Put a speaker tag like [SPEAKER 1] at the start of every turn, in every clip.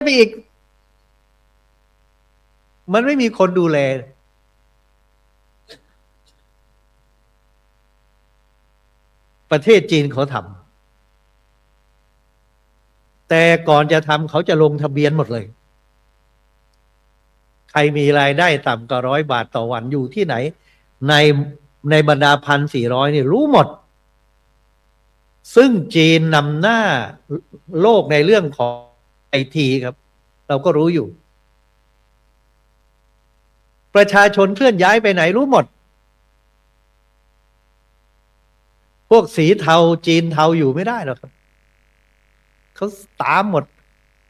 [SPEAKER 1] ไปอีกมันไม่มีคนดูแลประเทศจีนเขาทำแต่ก่อนจะทำเขาจะลงทะเบียนหมดเลยใครมีรายได้ต่ำกว่า100 บาทต่อวันอยู่ที่ไหนในในบรรดา1,400นี่รู้หมดซึ่งจีนนำหน้าโลกในเรื่องของไอทีครับเราก็รู้อยู่ประชาชนเคลื่อนย้ายไปไหนรู้หมดพวกสีเทาจีนเทาอยู่ไม่ได้หรอกครับเขาตามหมด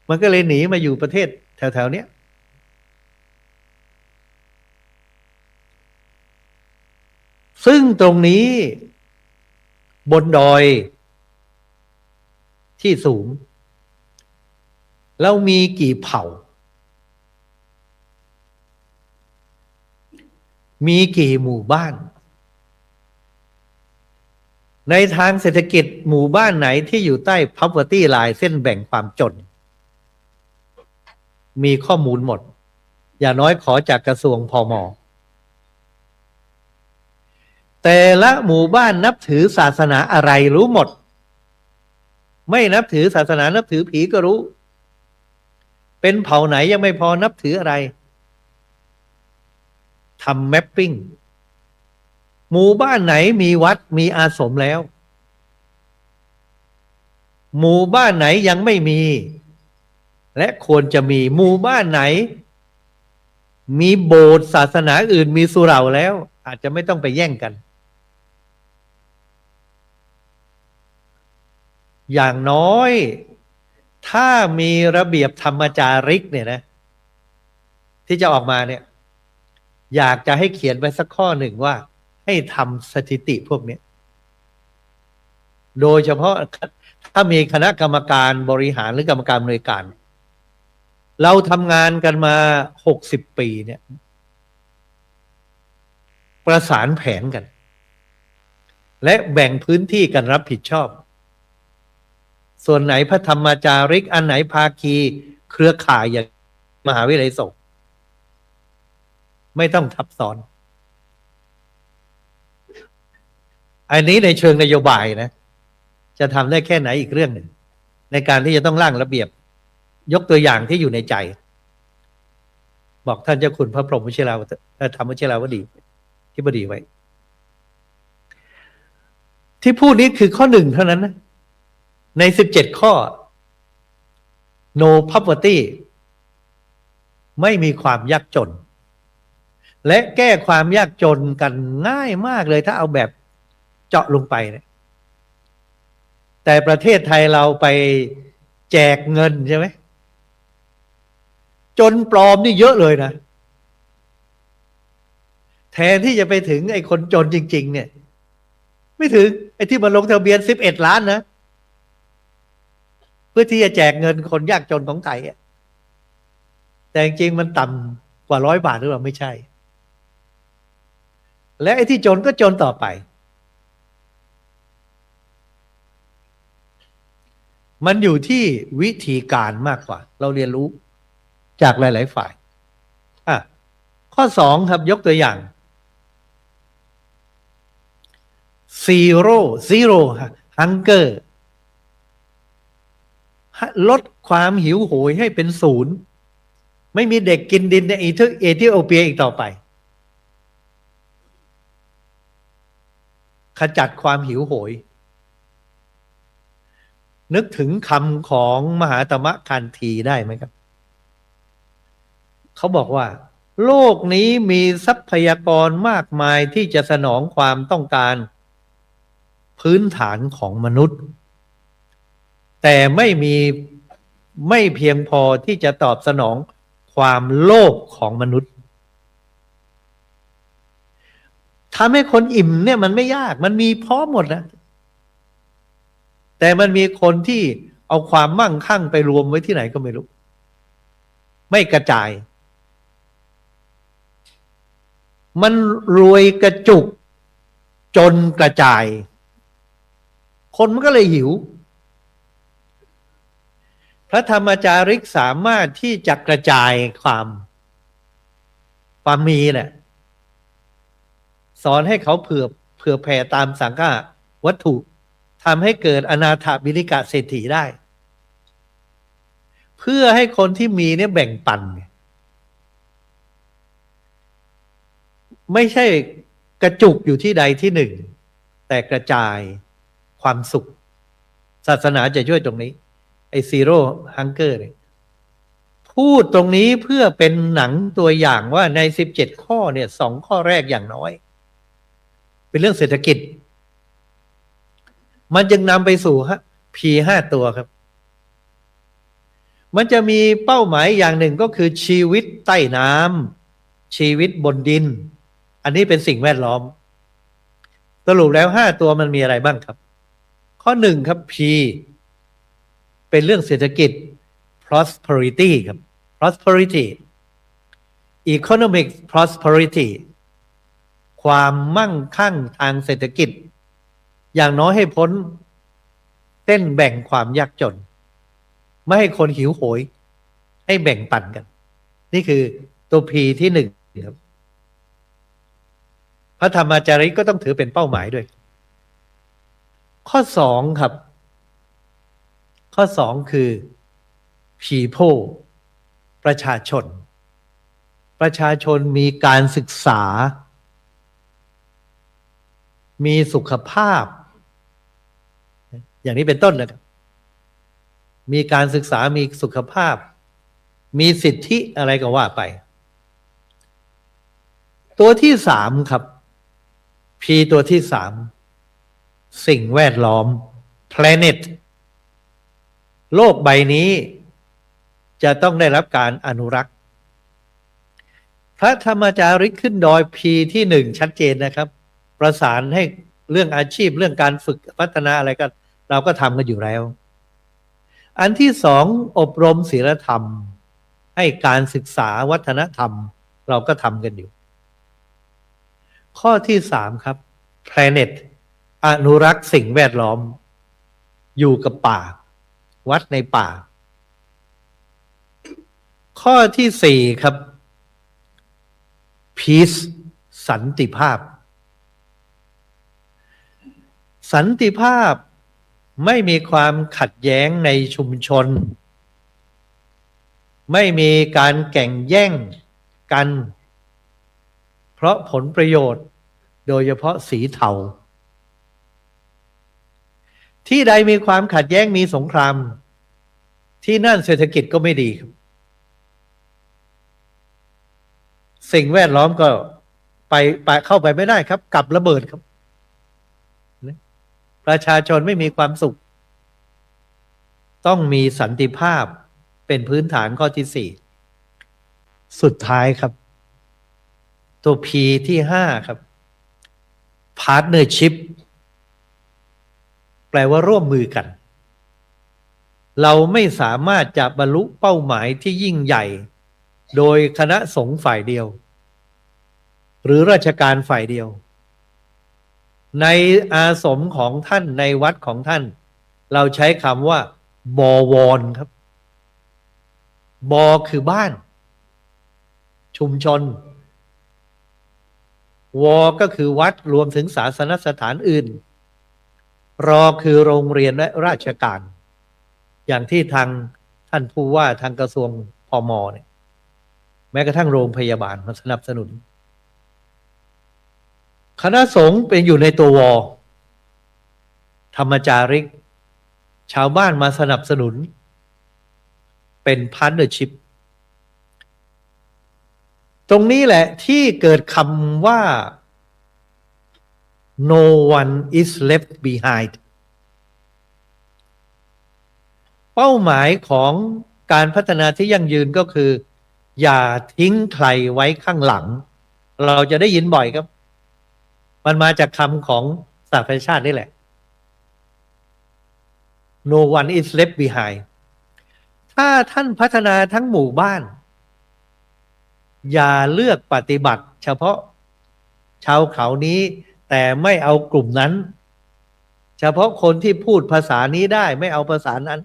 [SPEAKER 1] มันก็เลยหนีมาอยู่ประเทศแถวๆเนี้ยซึ่งตรงนี้บนดอยที่สูงแล้วมีกี่เผ่ามีกี่หมู่บ้านในทางเศรษฐกิจหมู่บ้านไหนที่อยู่ใต้ poverty line เส้นแบ่งความจนมีข้อมูลหมดอย่างน้อยขอจากกระทรวงพม.แต่ละหมู่บ้านนับถือศาสนาอะไรรู้หมดไม่นับถือศาสนานับถือผีก็รู้เป็นเผ่าไหนยังไม่พอนับถืออะไรทำแมปปิ้งหมู่บ้านไหนมีวัดมีอาสมแล้วหมู่บ้านไหนยังไม่มีและควรจะมีหมู่บ้านไหนมีโบสถ์ศาสนาอื่นมีสุเหร่าแล้วอาจจะไม่ต้องไปแย่งกันอย่างน้อยถ้ามีระเบียบธรรมจาริกเนี่ยนะที่จะออกมาเนี่ยอยากจะให้เขียนไว้สักข้อหนึ่งว่าให้ทำสถิติพวกนี้โดยเฉพาะถ้ามีคณะกรรมการบริหารหรือกรรมการบริการเราทำงานกันมา60 ปีเนี่ยประสานแผนกันและแบ่งพื้นที่กันรับผิดชอบส่วนไหนพระธรรมจาริกอันไหนภาคีเครือข่ายอย่างมหาวิทยาลัยสงฆ์ไม่ต้องทับซ้อนอันนี้ในเชิงนโยบายนะจะทำได้แค่ไหนอีกเรื่องหนึ่งในการที่จะต้องร่างระเบียบยกตัวอย่างที่อยู่ในใจบอกท่านเจ้าคุณพระพรหมวชิราวธรรมวชิราวดีที่บดีไว้ที่พูดนี้คือข้อ 1เท่านั้นนะใน17 ข้อ no poverty ไม่มีความยากจนและแก้ความยากจนกันง่ายมากเลยถ้าเอาแบบเจาะลงไปเนี่ยแต่ประเทศไทยเราไปแจกเงินใช่ไหมจนปลอมนี่เยอะเลยนะแทนที่จะไปถึงไอ้คนจนจริงๆเนี่ยไม่ถึงไอ้ที่มาลงทะเบียน11 ล้านนะเพื่อที่จะแจกเงินคนยากจนของไทยแต่จริงๆมันต่ำกว่า100 บาทหรือเปล่าไม่ใช่และไอ้ที่จนก็จนต่อไปมันอยู่ที่วิธีการมากกว่าเราเรียนรู้จากหลายๆฝ่ายข้อ 2ครับยกตัวอย่างzero hunger ลดความหิวโหยให้เป็น0ไม่มีเด็กกินดินในเอธิโอเปียอีกต่อไปขจัดความหิวโหยนึกถึงคำของมหาตมะคันธีได้ไหมครับเขาบอกว่าโลกนี้มีทรัพยากรมากมายที่จะสนองความต้องการพื้นฐานของมนุษย์แต่ไม่เพียงพอที่จะตอบสนองความโลภของมนุษย์ทำให้คนอิ่มเนี่ยมันไม่ยากมันมีพร้อมหมดนะแต่มันมีคนที่เอาความมั่งคั่งไปรวมไว้ที่ไหนก็ไม่รู้ไม่กระจายมันรวยกระจุกจนกระจายคนมันก็เลยหิว พระธรรมจาริกสามารถที่จะกระจายความมีเนี่ยสอนให้เขาเผื่อแผ่ตามสังฆาวัตถุทำให้เกิดอนาถบิณฑิกะเศรษฐีได้ เพื่อให้คนที่มีเนี่ยแบ่งปันไม่ใช่กระจุกอยู่ที่ใดที่หนึ่งแต่กระจายความสุขศาสนาจะช่วยตรงนี้ไอ้ซีโร่ฮังเกอร์เนี่ยพูดตรงนี้เพื่อเป็นหนังตัวอย่างว่าใน17 ข้อเนี่ย2 ข้อแรกอย่างน้อยเป็นเรื่องเศรษฐกิจมันจึงนำไปสู่P5 ตัวครับมันจะมีเป้าหมายอย่างหนึ่งก็คือชีวิตใต้น้ำชีวิตบนดินอันนี้เป็นสิ่งแวดล้อมสรุปแล้ว5 ตัวมันมีอะไรบ้างครับข้อ 1ครับ P เป็นเรื่องเศรษฐกิจ prosperity ครับ prosperity economic prosperity ความมั่งคั่งทางเศรษฐกิจอย่างน้อยให้พ้นเส้นแบ่งความยากจนไม่ให้คนหิวโหยให้แบ่งปันกันนี่คือตัว P ที่1ครับพระธรรมจาริกก็ต้องถือเป็นเป้าหมายด้วยข้อ2ครับข้อ2คือ people ประชาชนมีการศึกษามีสุขภาพอย่างนี้เป็นต้นนะครับมีการศึกษามีสุขภาพมีสิทธิอะไรก็ว่าไปตัวที่3ครับ P ตัวที่3สิ่งแวดล้อม planet โลกใบนี้จะต้องได้รับการอนุรักษ์พระธรรมจาริกขึ้นดอย P ที่1ชัดเจนนะครับประสานให้เรื่องอาชีพเรื่องการฝึกพัฒนาอะไรก็เราก็ทำกันอยู่แล้วอันที่2อบรมศีลธรรมให้การศึกษาวัฒนธรรมเราก็ทำกันอยู่ข้อที่3ครับ planet อนุรักษ์สิ่งแวดล้อมอยู่กับป่าวัดในป่าข้อที่4ครับ peace สันติภาพสันติภาพไม่มีความขัดแย้งในชุมชนไม่มีการแข่งแย่งกันเพราะผลประโยชน์โดยเฉพาะสีเทาที่ใดมีความขัดแย้งมีสงครามที่นั่นเศรษฐกิจก็ไม่ดีครับสิ่งแวดล้อมก็ไปเข้าไปไม่ได้ครับกับระเบิดครับประชาชนไม่มีความสุขต้องมีสันติภาพเป็นพื้นฐานข้อที่4สุดท้ายครับตัว P ที่5ครับ partnership แปลว่าร่วมมือกันเราไม่สามารถจะบรรลุเป้าหมายที่ยิ่งใหญ่โดยคณะสงฆ์ฝ่ายเดียวหรือราชการฝ่ายเดียวในอาสมของท่านในวัดของท่านเราใช้คำว่าบวรครับบคือบ้านชุมชนวก็คือวัดรวมถึงศาสนสถานอื่นรคือโรงเรียนและราชการอย่างที่ทางท่านผู้ว่าทางกระทรวงพมเนี่ยแม้กระทั่งโรงพยาบาลมาสนับสนุนคณะสงฆ์เป็นอยู่ในตัววธรรมจาริกชาวบ้านมาสนับสนุนเป็นพาร์ทเนอร์ชิพตรงนี้แหละที่เกิดคำว่า no one is left behind เป้าหมายของการพัฒนาที่ยั่งยืนก็คืออย่าทิ้งใครไว้ข้างหลังเราจะได้ยินบ่อยครับมันมาจากคำของสหประชาชาตินี่แหละ no one is left behind ถ้าท่านพัฒนาทั้งหมู่บ้านอย่าเลือกปฏิบัติเฉพาะชาวเขานี้แต่ไม่เอากลุ่มนั้นเฉพาะคนที่พูดภาษานี้ได้ไม่เอาภาษานั้น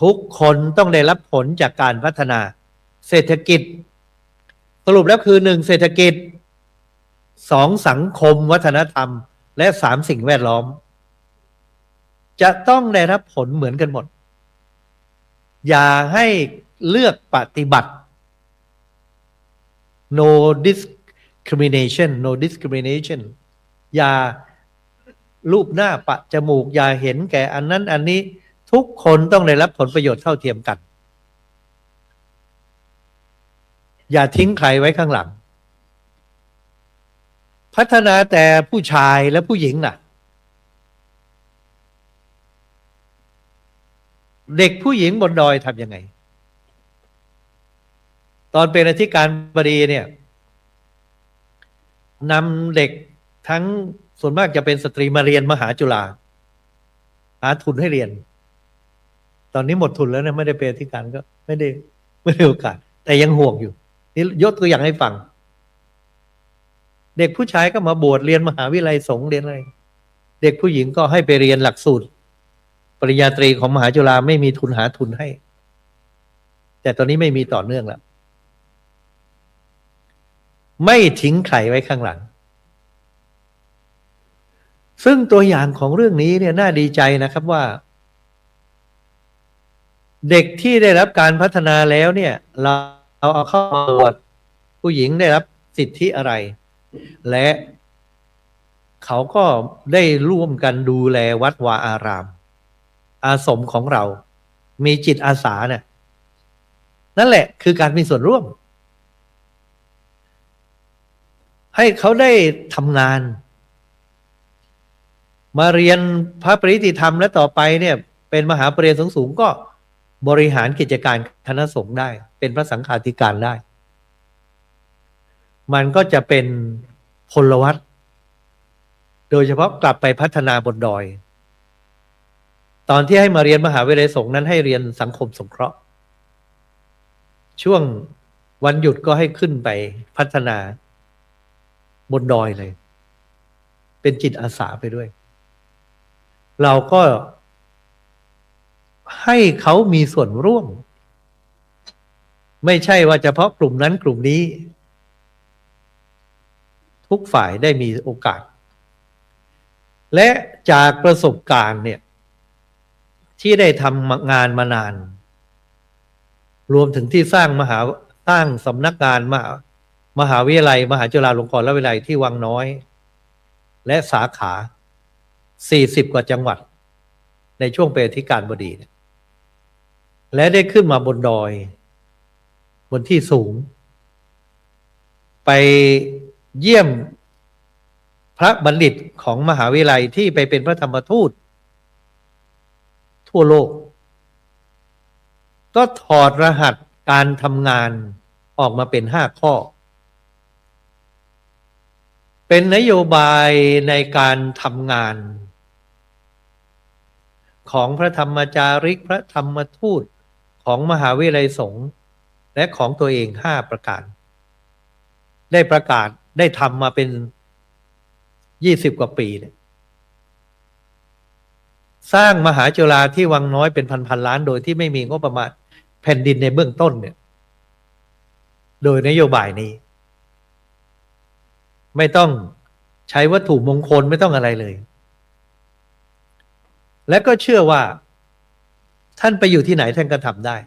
[SPEAKER 1] ทุกคนต้องได้รับผลจากการพัฒนาเศรษฐกิจสรุปแล้วคือ1เศรษฐกิจ2สังคมวัฒนธรรมและ3สิ่งแวดล้อมจะต้องได้รับผลเหมือนกันหมดอย่าให้เลือกปฏิบัติ no discrimination no discrimination อย่ารูปหน้าปะจมูกอย่าเห็นแก่อันนั้นอันนี้ทุกคนต้องได้รับผลประโยชน์เท่าเทียมกันอย่าทิ้งใครไว้ข้างหลังพัฒนาแต่ผู้ชายและผู้หญิงน่ะเด็กผู้หญิงบนดอยทำยังไงตอนเป็นอธิการบดีเนี่ยนำเด็กทั้งส่วนมากจะเป็นสตรีมาเรียนมหาจุฬาหาทุนให้เรียนตอนนี้หมดทุนแล้วนะไม่ได้เป็นอธิการก็ไม่ได้โอกาสแต่ยังห่วงอยู่นี่ยกตัวอย่างให้ฟังเด็กผู้ชายก็มาบวชเรียนมหาวิทยาลัยสงฆ์เรียนอะไรเด็กผู้หญิงก็ให้ไปเรียนหลักสูตรปริญญาตรีของมหาจุฬาไม่มีทุนหาทุนให้แต่ตอนนี้ไม่มีต่อเนื่องแล้วไม่ทิ้งใครไว้ข้างหลังซึ่งตัวอย่างของเรื่องนี้เนี่ยน่าดีใจนะครับว่าเด็กที่ได้รับการพัฒนาแล้วเนี่ยเราเอาเข้ามาบวชผู้หญิงได้รับสิทธิอะไรและเขาก็ได้ร่วมกันดูแลวัดวาอารามอาสมของเรามีจิตอาสาเนี่ยนั่นแหละคือการมีส่วนร่วมให้เขาได้ทำงานมาเรียนพระปริติธรรมและต่อไปเนี่ยเป็นมหาปรริญญาสูงก็บริหารกิจการคณะสงฆ์ได้เป็นพระสังฆาธิการได้มันก็จะเป็นพลวัตโดยเฉพาะกลับไปพัฒนาบนดอยตอนที่ให้มาเรียนมหาวิทยาลัยสงฆ์นั้นให้เรียนสังคมสงเคราะห์ช่วงวันหยุดก็ให้ขึ้นไปพัฒนาบนดอยเลยเป็นจิตอาสาไปด้วยเราก็ให้เขามีส่วนร่วมไม่ใช่ว่าเฉพาะกลุ่มนั้นกลุ่มนี้ทุกฝ่ายได้มีโอกาสและจากประสบการณ์เนี่ยที่ได้ทำงานมานานรวมถึงที่สร้างสำนักงานมหาวิทยาลัยมหาจุฬาลงกรณวิทยาลัยที่วังน้อยและสาขา40กว่าจังหวัดในช่วงเป็นอธิการบดีและได้ขึ้นมาบนดอยบนที่สูงไปเยี่ยมพระบัณฑิตของมหาวิทยาลัยที่ไปเป็นพระธรรมทูตทั่วโลกก็ถอดรหัสการทำงานออกมาเป็น5 ข้อเป็นนโยบายในการทำงานของพระธรรมจาริกพระธรรมทูตของมหาวิทยาลัยสงฆ์และของตัวเอง5 ประการได้ประกาศได้ทำมาเป็น20 กว่าปีเนี่ยสร้างมหาจุฬาที่วังน้อยเป็นพันล้านโดยที่ไม่มีงบประมาณแผ่นดินในเบื้องต้นเนี่ยโดยนโยบายนี้ไม่ต้องใช้วัตถุมงคลไม่ต้องอะไรเลยและก็เชื่อว่าท่านไปอยู่ที่ไหนท่านก็ทำได้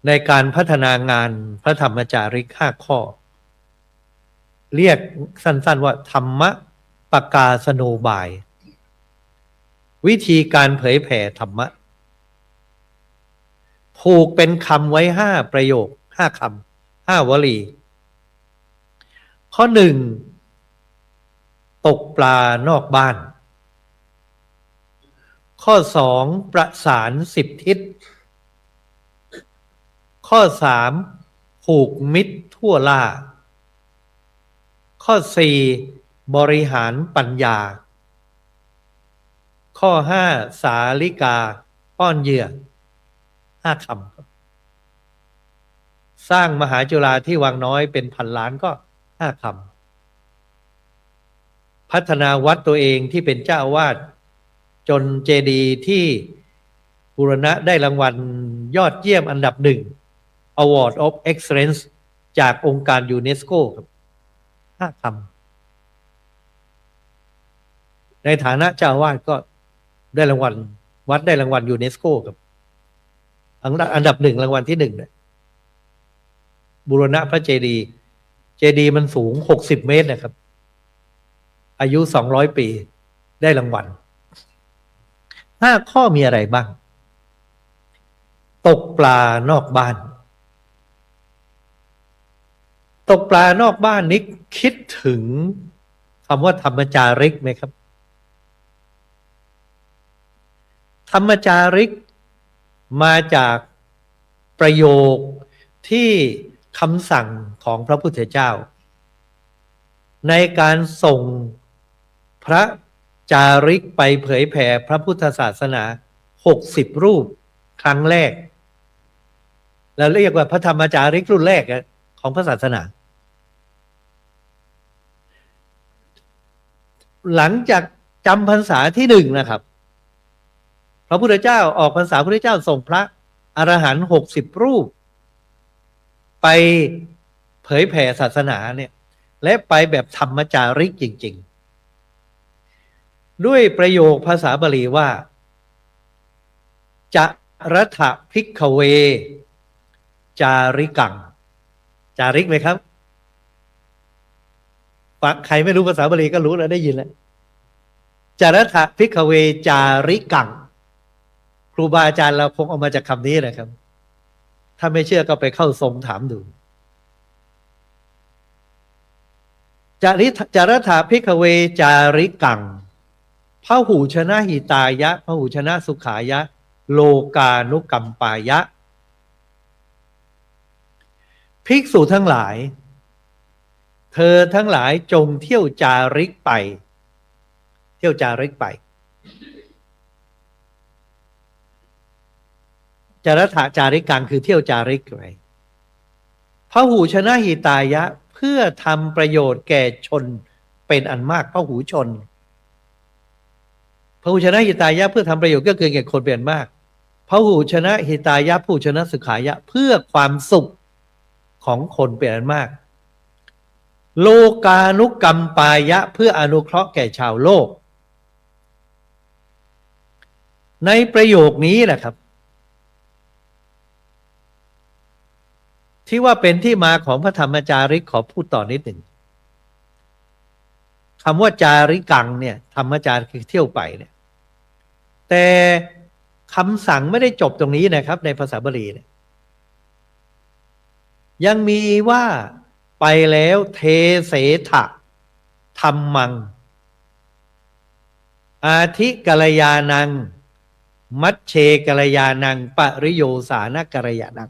[SPEAKER 1] ในการพัฒนางานพระธรรมจาริก5 ข้อเรียกสั้นๆว่าธรรมปกาสโนบายวิธีการเผยแผ่ธรรมะผูกเป็นคำไว้5 ประโยค5 คำ5 วลีข้อ 1ตกปลานอกบ้านข้อ 2ประสาน10 ทิศข้อ 3ผูกมิตรทั่วล่าข้อ 4บริหารปัญญาข้อ 5สาลิกาป้อนเหยื่อ5 คำสร้างมหาจุฬาที่วังน้อยเป็นพันล้านก็5 คำพัฒนาวัดตัวเองที่เป็นเจ้าอาวาส จนเจดีย์ที่บูรณะได้รางวัลยอดเยี่ยมอันดับหนึ่ง Award of Excellence จากองค์การยูเนสโกครับ5 คำในฐานะเจ้าอาวาสก็ได้รางวัลวัดได้รางวัลยูเนสโกครับอันดับหนึ่งรางวัลที่หนึ่งเนี่ยบูรณะพระเจดีย์เจดีย์มันสูง60 เมตรนะครับอายุ200 ปีได้รางวัล5 ข้อมีอะไรบ้างตกปลานอกบ้านตกปลานอกบ้านนี้คิดถึงคำว่าธรรมจาริกไหมครับธรรมจาริกมาจากประโยคที่คำสั่งของพระพุทธเจ้าในการส่งพระจาริกไปเผยแผ่พระพุทธศาสนา60 รูปครั้งแรกแล้วเรียกว่าพระธรรมจาริกรุ่นแรกของพระศาสนาหลังจากจำพรรษาที่ 1นะครับพระพุทธเจ้าออกพรรษาพระพุทธเจ้าส่งพระอรหันต์60 รูปไปเผยแผ่ศาสนาเนี่ยและไปแบบธรรมจาริกจริงๆด้วยประโยคภาษาบาลีว่าจะรัฐภิกขเวจาริกังจาริกไหมครับใครไม่รู้ภาษาบาลีก็รู้แล้วได้ยินแล้วจารัฐภิกขเวจาริกังครูบาอาจารย์เราคงเอามาจากคำนี้นะครับถ้าไม่เชื่อก็ไปเข้าทรงถามดูจารัฐภิกขเวจาริกังพหูชนะหิตายะพหูชนะสุขายะโลกานุกัมปายะภิกษุทั้งหลายเธอทั้งหลายจงเที่ยวจาริกไปเที่ยวจาริกไปจารัฐจาริกังคือเที่ยวจาริกไปพหูชนะหิตายะเพื่อทำประโยชน์แก่ชนเป็นอันมากพหูชนพหูชนะหิตายะเพื่อทำประโยชน์ก็คือแก่คนเป็นอันมากพหูชนะหิตายะผู้ชนะสุขายะเพื่อความสุขของคนเป็นอันมากโลกานุกรรมปายะเพื่ออนุเคราะห์แก่ชาวโลกในประโยคนี้แหละครับที่ว่าเป็นที่มาของพระธรรมจาริกขอพูดต่อนิดหนึ่งคำว่าจาริกังเนี่ยธรรมจาริกคือเที่ยวไปเนี่ยแต่คำสั่งไม่ได้จบตรงนี้นะครับในภาษาบาลีเนี่ยยังมีว่าไปแล้วเทเสถะธรรมังอาทิกัลยาณังมัชเชกัลยาณังปริโยสานกัลยาณัง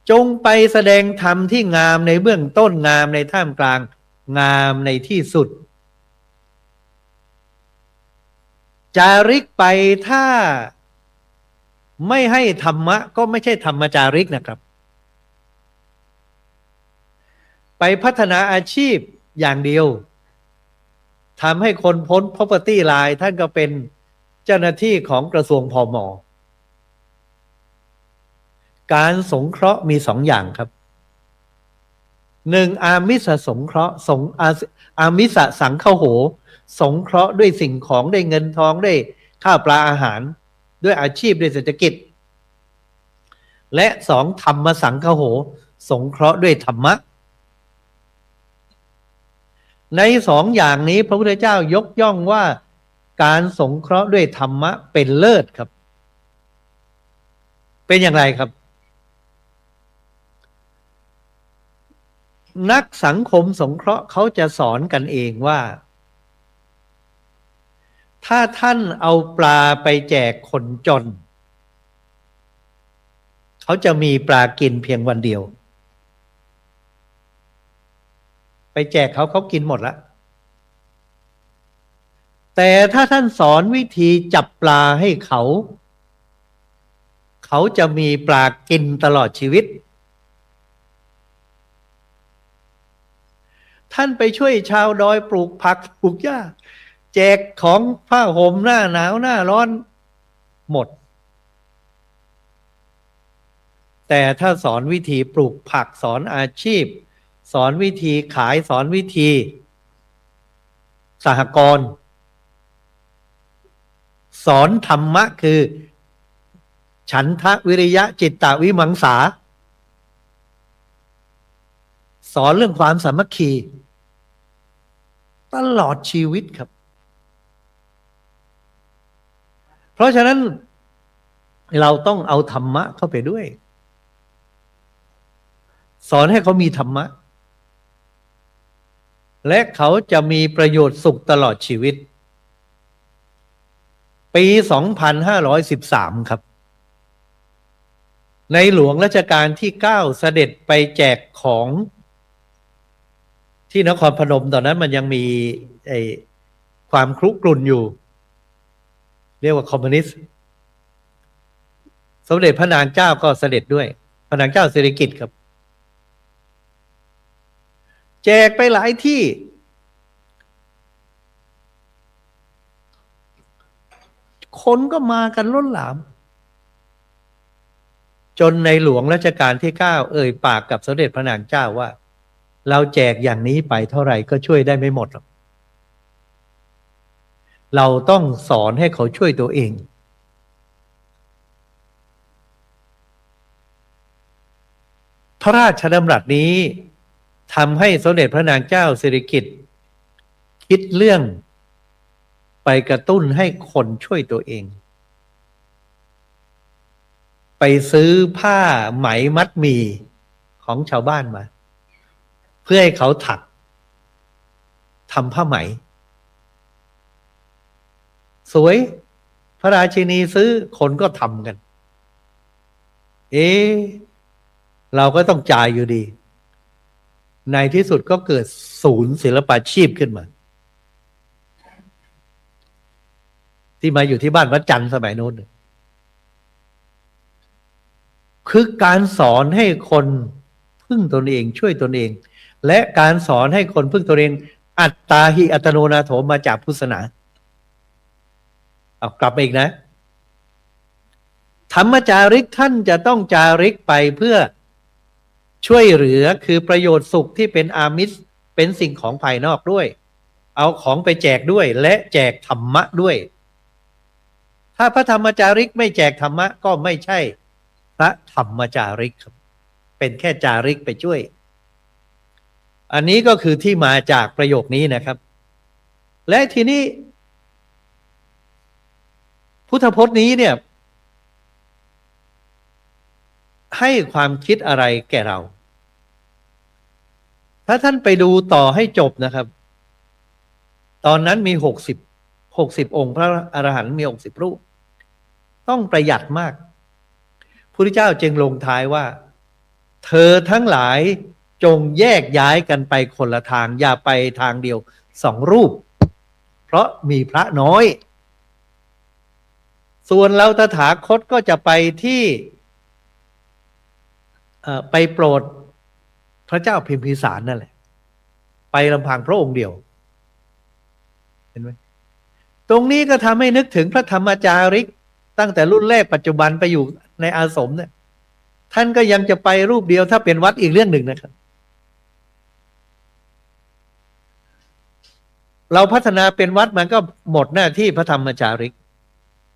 [SPEAKER 1] จงไปแสดงธรรมที่งามในเบื้องต้นงามในท่ามกลางงามในที่สุดจาริกไปถ้าไม่ให้ธรรมะก็ไม่ใช่ธรรมจาริกนะครับไปพัฒนาอาชีพอย่างเดียวทำให้คนพ้น property line ท่านก็เป็นเจ้าหน้าที่ของกระทรวงพม.การสงเคราะห์มี2 อย่างครับ1อามิสสงเคราะห์อามิสสังฆโหสงเคราะห์ด้วยสิ่งของได้เงินทองได้ข้าวปลาอาหารด้วยอาชีพด้วยเศรษฐกิจและ2ธรรมสังฆโหสงเคราะห์ด้วยธรรมะใน2 อย่างนี้พระพุทธเจ้ายกย่องว่าการสงเคราะห์ด้วยธรรมะเป็นเลิศครับเป็นอย่างไรครับนักสังคมสงเคราะห์เขาจะสอนกันเองว่าถ้าท่านเอาปลาไปแจกคนจนเขาจะมีปลากินเพียงวันเดียวไปแจกเขากินหมดละแต่ถ้าท่านสอนวิธีจับปลาให้เขาจะมีปลากินตลอดชีวิตท่านไปช่วยชาวดอยปลูกผักปลูกหญ้า แจกของผ้าห่มหน้าหนาวหน้าร้อนหมดแต่ถ้าสอนวิธีปลูกผักสอนอาชีพสอนวิธีขายสอนวิธีสหกรณ์สอนธรรมะคือฉันทะวิริยะจิตตวิมังสาสอนเรื่องความสามัคคีตลอดชีวิตครับเพราะฉะนั้นเราต้องเอาธรรมะเข้าไปด้วยสอนให้เขามีธรรมะและเขาจะมีประโยชน์สุขตลอดชีวิตปี 2513 ครับในหลวงรัชกาลที่ 9 เสด็จไปแจกของที่นครพนมตอนนั้นมันยังมีความครุกรุ่นอยู่เรียกว่าคอมมิวนิสต์สมเด็จพระนางเจ้าก็เสด็จด้วยพระนางเจ้าสิริกิติ์ครับแจกไปหลายที่คนก็มากันล้นหลามจนในหลวงรัชกาลที่ 9 เอ่ยปากกับสมเด็จพระนางเจ้าว่าเราแจกอย่างนี้ไปเท่าไหร่ก็ช่วยได้ไม่หมดหรอกเราต้องสอนให้เขาช่วยตัวเองพระราชดำรัสนี้ทำให้สมเด็จพระนางเจ้าสิริกิติ์คิดเรื่องไปกระตุ้นให้คนช่วยตัวเองไปซื้อผ้าไหมมัดหมี่ของชาวบ้านมาเพื่อให้เขาถักทำผ้าไหมสวยพระราชินีซื้อคนก็ทำกันเราก็ต้องจ่ายอยู่ดีในที่สุดก็เกิดศูนย์ศิลปาชีพขึ้นมาที่มาอยู่ที่บ้านวัดจันทร์สมัยโน้นคือการสอนให้คนพึ่งตนเองช่วยตนเองและการสอนให้คนพึ่งตนเองอัตตาหิอัตโนนาโถมาจากพุทธศาสนาเอากลับมาอีกนะธรรมจาริกท่านจะต้องจาริกไปเพื่อช่วยเหลือคือประโยชน์สุขที่เป็นอามิสเป็นสิ่งของภายนอกด้วยเอาของไปแจกด้วยและแจกธรรมะด้วยถ้าพระธรรมจาริกไม่แจกธรรมะก็ไม่ใช่พระธรรมจาริกครับเป็นแค่จาริกไปช่วยอันนี้ก็คือที่มาจากประโยคนี้นะครับและทีนี้พุทธพจน์นี้เนี่ยให้ความคิดอะไรแก่เราถ้าท่านไปดูต่อให้จบนะครับตอนนั้นมี60 องค์พระอรหันต์มี60 รูปต้องประหยัดมากพระพุทธเจ้าจึงลงท้ายว่าเธอทั้งหลายจงแยกย้ายกันไปคนละทางอย่าไปทางเดียว2 รูปเพราะมีพระน้อยส่วนเราตถาคตก็จะไปที่ไปโปรดพระเจ้าพิมพิสารนั่นแหละไปลำพังพระองค์เดียวเห็นไหมตรงนี้ก็ทำให้นึกถึงพระธรรมจาริกตั้งแต่รุ่นแรกปัจจุบันไปอยู่ในอาสมเนี่ยท่านก็ยังจะไปรูปเดียวถ้าเป็นวัดอีกเรื่องหนึ่งนะครับเราพัฒนาเป็นวัดมันก็หมดหน้าที่พระธรรมจาริก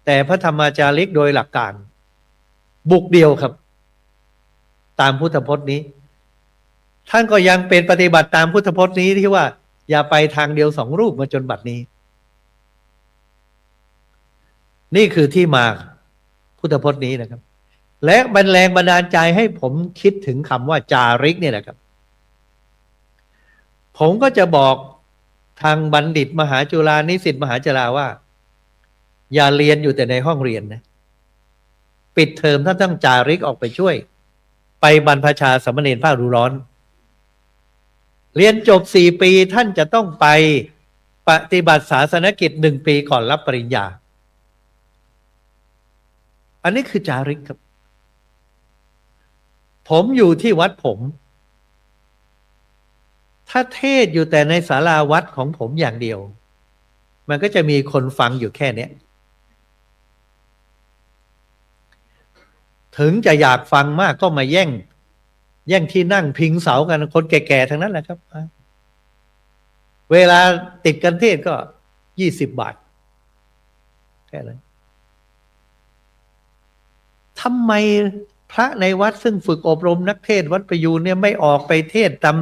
[SPEAKER 1] แต่พระธรรมจาริกโดยหลักการบุกเดียวครับตามพุทธพจน์นี้ท่านก็ยังเป็นปฏิบัติตามพุทธพจน์นี้ที่ว่าอย่าไปทางเดียว2 รูปมาจนบัดนี้นี่คือที่มาพุทธพจน์นี้นะครับและแรงบันดาลใจให้ผมคิดถึงคำว่าจาริกเนี่ยนะครับผมก็จะบอกทางบัณฑิตมหาจุฬานิสิตมหาจุฬาว่าอย่าเรียนอยู่แต่ในห้องเรียนนะปิดเทอมท่านต้องจาริกออกไปช่วยไปบรรพชาสามเณรภาคฤดูร้อนเรียนจบ4 ปีท่านจะต้องไปปฏิบัติศาสนกิจ1 ปีก่อนรับปริญญาอันนี้คือจาริกครับผมอยู่ที่วัดผมถ้าเทศอยู่แต่ในศาลาวัดของผมอย่างเดียว มันก็จะมีคนฟังอยู่แค่เนี้ยถึงจะอยากฟังมากก็มาแย่งที่นั่งพิงเสากันคนแก่ๆทั้งนั้นแหละครับเวลาติดกันเทศก็20 บาทแค่นั้นทำไมพระในวัดซึ่งฝึกอบรมนักเทศวัดประยูนเนี่ยไม่ออกไปเทศตาม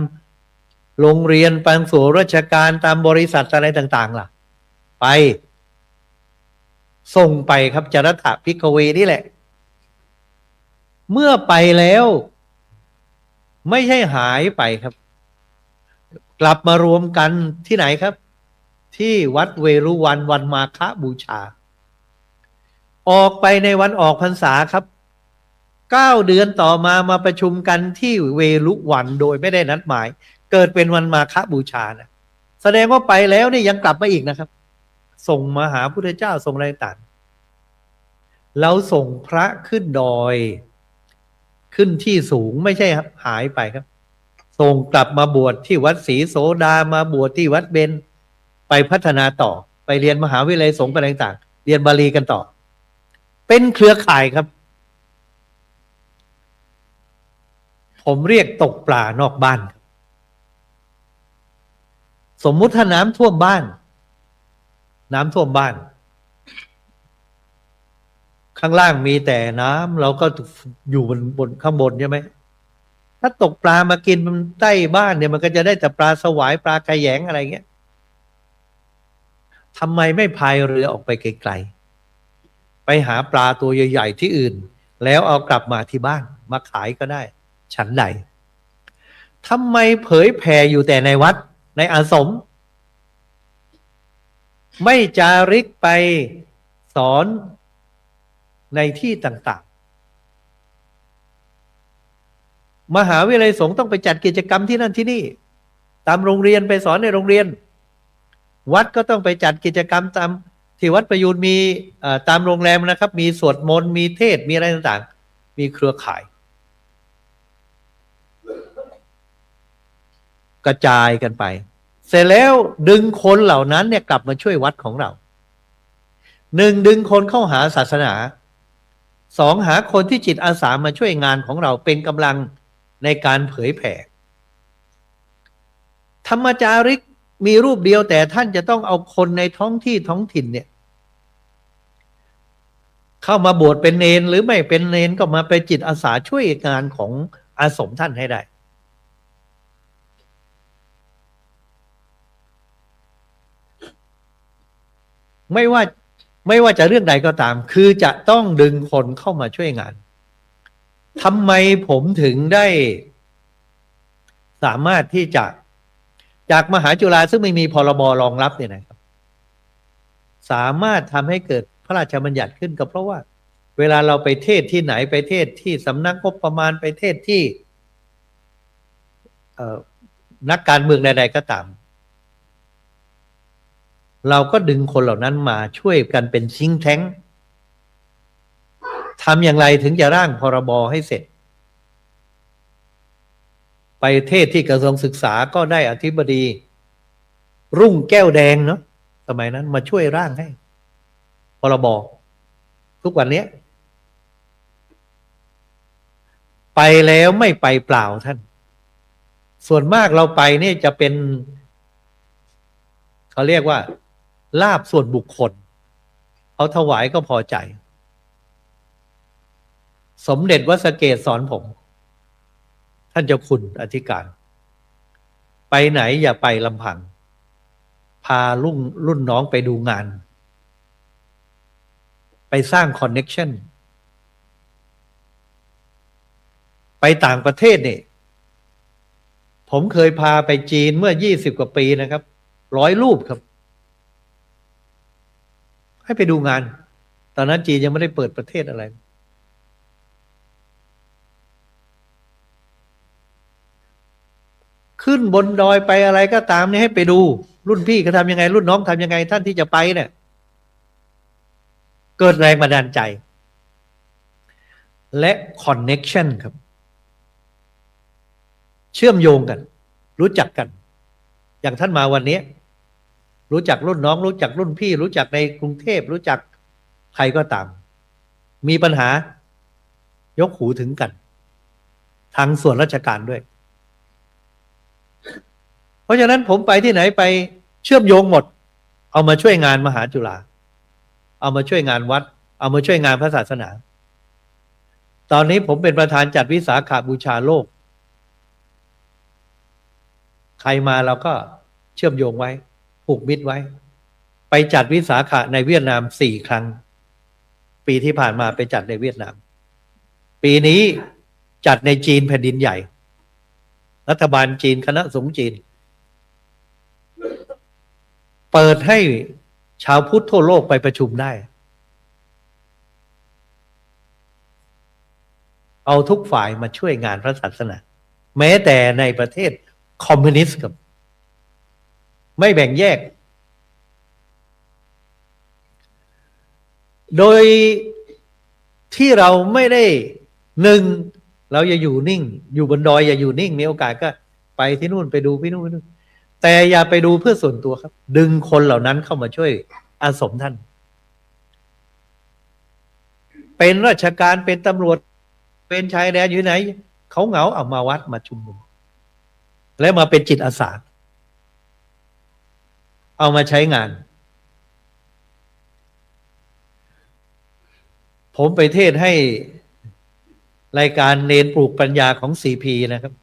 [SPEAKER 1] โรงเรียนตามส่วนราชการตามบริษัทอะไรต่าง ๆ ล่ะไปส่งไปครับจรัตถภิกขเวนี่แหละเมื่อไปแล้วไม่ใช่หายไปครับกลับมารวมกันที่ไหนครับที่วัดเวรุวันวันมาฆบูชาออกไปในวันออกพรรษาครับ9 เดือนต่อมาประชุมกันที่เวรุวันโดยไม่ได้นัดหมายเกิดเป็นวันมาฆบูชานะแสดงว่าไปแล้วนี่ยังกลับมาอีกนะครับส่งมาหาพุทธเจ้าส่งอะไรต่างเราส่งพระขึ้นดอยขึ้นที่สูงไม่ใช่หายไปครับส่งกลับมาบวชที่วัดศรีโสดามาบวชที่วัดเบญไปพัฒนาต่อไปเรียนมหาวิทยาลัยสงฆ์อะไรต่างเรียนบาลีกันต่อเป็นเครือข่ายครับผมเรียกตกปลานอกบ้านสมมุติถ้าน้ำท่วมบ้านข้างล่างมีแต่น้ำเราก็อยู่บนข้างบนใช่ไหมถ้าตกปลามากินมันใต้บ้านเนี่ยมันก็จะได้แต่ปลาสวายปลากระแยงอะไรเงี้ยทำไมไม่พายเรือออกไปไกลๆไปหาปลาตัวใหญ่ๆที่อื่นแล้วเอากลับมาที่บ้านมาขายก็ได้ฉันใดทำไมเผยแผ่อยู่แต่ในวัดในอาสมไม่จาริกไปสอนในที่ต่างๆมหาวิทยาลัยสงฆ์ต้องไปจัดกิจกรรมที่นั่นที่นี่ตามโรงเรียนไปสอนในโรงเรียนวัดก็ต้องไปจัดกิจกรรมตามที่วัดประยูนมีตามโรงแรมนะครับมีสวดมนต์มีเทศมีอะไรต่างๆมีเครือข่ายกระจายกันไปเสร็จแล้วดึงคนเหล่านั้นเนี่ยกลับมาช่วยวัดของเรา1ดึงคนเข้าหาศาสนา2หาคนที่จิตอาสามาช่วยงานของเราเป็นกำลังในการเผยแผ่ธรรมจาริกมีรูปเดียวแต่ท่านจะต้องเอาคนในท้องที่ท้องถิ่นเนี่ยเข้ามาบวชเป็นเณรหรือไม่เป็นเณรก็มาเป็นจิตอาสาช่วยงานของอาสมท่านให้ได้ไม่ว่าจะเรื่องใดก็ตามคือจะต้องดึงคนเข้ามาช่วยงานทำไมผมถึงได้สามารถที่จะจากมหาจุฬาซึ่งไม่มีพรบรองรับเนี่ยนะครับสามารถทำให้เกิดพระราชบัญญัติขึ้นก็เพราะว่าเวลาเราไปเทศที่ไหนไปเทศที่สำนักงบประมาณไปเทศที่นักการเมืองใดๆก็ตามเราก็ดึงคนเหล่านั้นมาช่วยกันเป็นซิงค์แท้งทำอย่างไรถึงจะร่างพรบให้เสร็จไปเทศที่กระทรวงศึกษาก็ได้อธิบดีรุ่งแก้วแดงเนาะสมัยนั้นมาช่วยร่างให้พรบทุกวันนี้ไปแล้วไม่ไปเปล่าท่านส่วนมากเราไปนี่จะเป็นเขาเรียกว่าลาภส่วนบุคคลเขาถวายก็พอใจสมเด็จวัดสะเกษสอนผมท่านเจ้าคุณอธิการไปไหนอย่าไปลำพังพารุ่นน้องไปดูงานไปสร้างคอนเน็กชันไปต่างประเทศเนี่ยผมเคยพาไปจีนเมื่อ20 กว่าปีนะครับ100 รูปครับให้ไปดูงานตอนนั้นจีนยังไม่ได้เปิดประเทศอะไรขึ้นบนดอยไปอะไรก็ตามนี่ให้ไปดูรุ่นพี่เขาทำยังไงรุ่นน้องทำยังไงท่านที่จะไปเนี่ยเกิดแรงบันดาลใจและคอนเน็กชันครับเชื่อมโยงกันรู้จักกันอย่างท่านมาวันนี้ รู้จักรุ่นน้องรู้จักรุ่นพี่รู้จักในกรุงเทพรู้จักใครก็ตามมีปัญหายกหูถึงกันทางส่วนราชการด้วยเพราะฉะนั้นผมไปที่ไหนไปเชื่อมโยงหมดเอามาช่วยงานมหาจุฬาเอามาช่วยงานวัดเอามาช่วยงานพระศาสนาตอนนี้ผมเป็นประธานจัดวิสาขบูชาโลกใครมาเราก็เชื่อมโยงไว้ผูกมิตรไว้ไปจัดวิสาขะในเวียดนาม4 ครั้งปีที่ผ่านมาไปจัดในเวียดนามปีนี้จัดในจีนแผ่นดินใหญ่รัฐบาลจีนคณะสงฆ์จีนเปิดให้ชาวพุทธทั่วโลกไปประชุมได้เอาทุกฝ่ายมาช่วยงานพระศาสนาแม้แต่ในประเทศคอมมิวนิสต์กับไม่แบ่งแยกโดยที่เราไม่ได้หนึ่งเราอย่าอยู่นิ่งอยู่บนดอยอย่าอยู่นิ่งมีโอกาสก็ไปที่นู่นไปดูพี่นู่นแต่อย่าไปดูเพื่อส่วนตัวครับดึงคนเหล่านั้นเข้ามาช่วยอาสมท่านเป็นราชการเป็นตำรวจเป็นชายแดนอยู่ไหนเขาเหงาเอามาวัดมาชุมนุมแล้วมาเป็นจิตอาสาเอามาใช้งานผมไปเทศให้รายการเนนปลูกปัญญาของCPนะครับ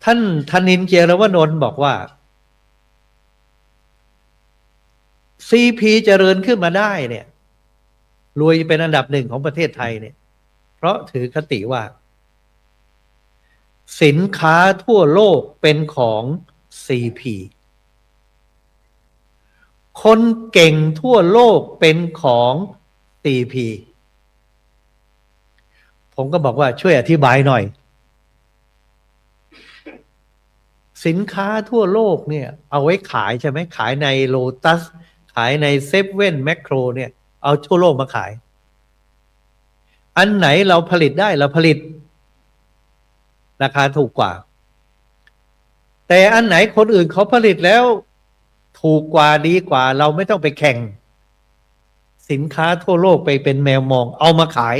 [SPEAKER 1] ท่านธนินทร์ เจียรวนนท์บอกว่าCPเจริญขึ้นมาได้เนี่ยรวยเป็นอันดับหนึ่งของประเทศไทยเนี่ยเพราะถือคติว่าสินค้าทั่วโลกเป็นของ CP คนเก่งทั่วโลกเป็นของ CP ผมก็บอกว่าช่วยอธิบายหน่อยสินค้าทั่วโลกเนี่ยเอาไว้ขายใช่ไหมขายในโลตัสขายในเซเว่นแมคโครเนี่ยเอาทั่วโลกมาขายอันไหนเราผลิตได้เราผลิตราคาถูกกว่าแต่อันไหนคนอื่นเขาผลิตแล้วถูกกว่าดีกว่าเราไม่ต้องไปแข่งสินค้าทั่วโลกไปเป็นแมวมองเอามาขาย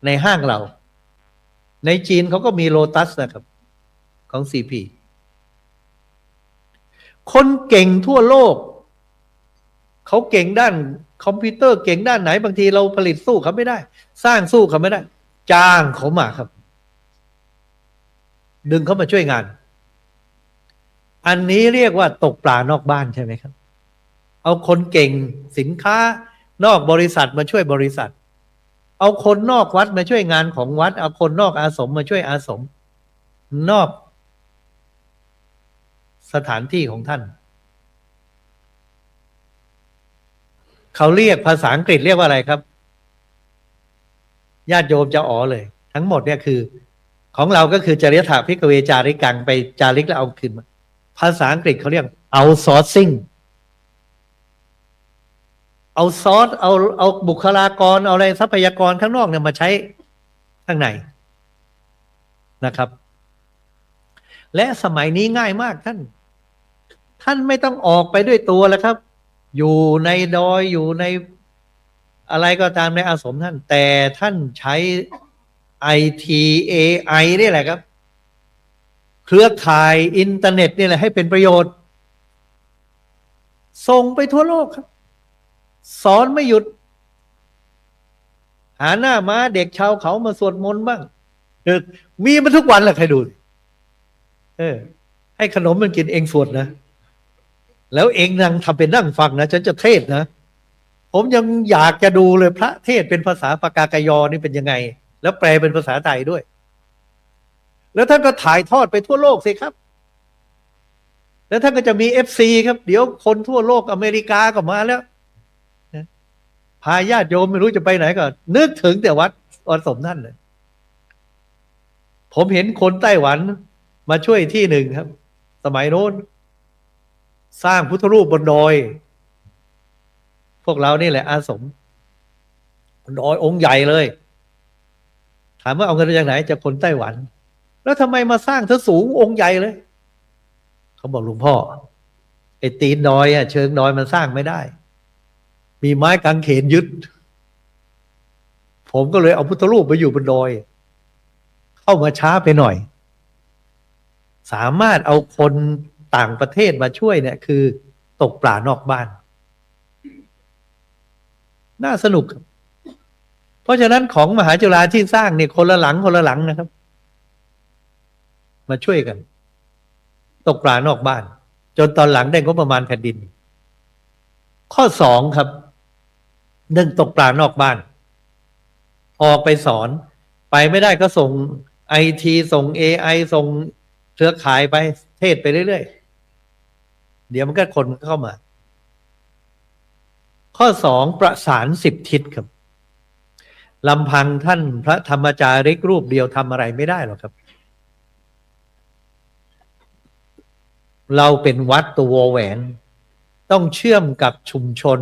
[SPEAKER 1] ในห้างเราในจีนเขาก็มีโลตัสนะครับของ CP คนเก่งทั่วโลกเขาเก่งด้านคอมพิวเตอร์เก่งด้านไหนบางทีเราผลิตสู้เขาไม่ได้สร้างสู้เขาไม่ได้จ้างเขามาครับดึงเขามาช่วยงานอันนี้เรียกว่าตกปลานอกบ้านใช่ไหมครับเอาคนเก่งสินค้านอกบริษัทมาช่วยบริษัทเอาคนนอกวัดมาช่วยงานของวัดเอาคนนอกอาสมมาช่วยอาสมนอกสถานที่ของท่านเขาเรียกภาษาอังกฤษเรียกว่าอะไรครับญาติโยมจะอ๋อเลยทั้งหมดเนี่ยคือของเราก็คือจริยธรรมพิกเวจาริกังไปจาริกแล้วเอาคืนมาภาษาอังกฤษเขาเรียก outsourcing เอาซอสเอาบุคลากรเอาอะไรทรัพยากรข้างนอกเนี่ยมาใช้ข้างในนะครับและสมัยนี้ง่ายมากท่านไม่ต้องออกไปด้วยตัวแล้วครับอยู่ในดอยอยู่ในอะไรก็ตามในอาสมท่านแต่ท่านใช้ ITAI นี่แหละครับเครือข่ายอินเทอร์เน็ตนี่แหละให้เป็นประโยชน์ส่งไปทั่วโลกครับสอนไม่หยุดหาหน้าม้าเด็กชาวเขามาสวดมนต์บ้างมีมาทุกวันแหละใครดูให้ขนมมันกินเองสวดนะแล้วเองนั่งทำเป็นนั่งฟังนะฉันจะเทศนะผมยังอยากจะดูเลยพระเทศเป็นภาษาปากากยอนี่เป็นยังไงแล้วแปลเป็นภาษาไทยด้วยแล้วท่านก็ถ่ายทอดไปทั่วโลกสิครับแล้วท่านก็จะมี FC ครับเดี๋ยวคนทั่วโลกอเมริกาก็มาแล้วพาญาติโยมไม่รู้จะไปไหนก็นึกถึงแต่วัดอาสมท่านเลยผมเห็นคนไต้หวันมาช่วยที่หนึ่งครับสมัยโน้นสร้างพุทธรูปบนดอยพวกเรานี่แหละอาสมบนดอยองค์ใหญ่เลยถามว่าเอาเงินมาจากไหนจากคนไต้หวันแล้วทำไมมาสร้างซะสูงองค์ใหญ่เลยเขาบอกหลวงพ่อ ตีนดอยเชิงดอยมันสร้างไม่ได้ มีไม้กางเขนยึด ผมก็เลยเอาพุทธรูปไปอยู่บนดอย เข้ามาช้าไปหน่อย สามารถเอาคนต่างประเทศมาช่วยเนี่ยคือตกปลานอกบ้าน น่าสนุก เพราะฉะนั้นของมหาจุฬาที่สร้างเนี่ยคนละหลังนะครับ มาช่วยกัน ตกปลานอกบ้าน จนตอนหลังได้งบประมาณแผ่นดิน ข้อสองครับเรื่องตกปลานอกบ้าน ออกไปสอนไปไม่ได้ก็ส่งITส่งAIส่งเครือข่ายไปเทศไปเรื่อยๆเดี๋ยวมันก็คนเข้ามา ข้อสองประสาน10 ทิศครับลำพังท่านพระธรรมจาริกรูปเดียวทำอะไรไม่ได้หรอกครับเราเป็นวัดตัววอแหวนต้องเชื่อมกับชุมชน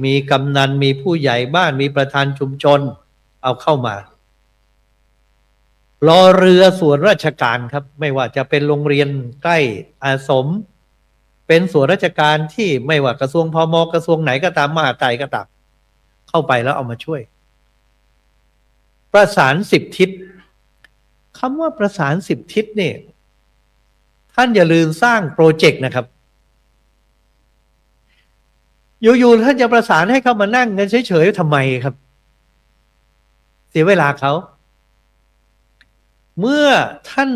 [SPEAKER 1] มีกำนันมีผู้ใหญ่บ้านมีประธานชุมชนเอาเข้ามารอเรือส่วนราชการครับไม่ว่าจะเป็นโรงเรียนใกล้อาสมเป็นส่วนราชการที่ไม่ว่ากระทรวงพมกระทรวงไหนก็ตามมหาดไทยก็ตามเข้าไปแล้วเอามาช่วยประสาน10 ทิศคำว่าประสาน10 ทิศเนี่ยท่านอย่าลืมสร้างโปรเจกต์นะครับอยู่ๆท่านจะประสานให้เขามานั่งกันเฉยๆทำไมครับเสียเวลาเขาเมื่อท่าน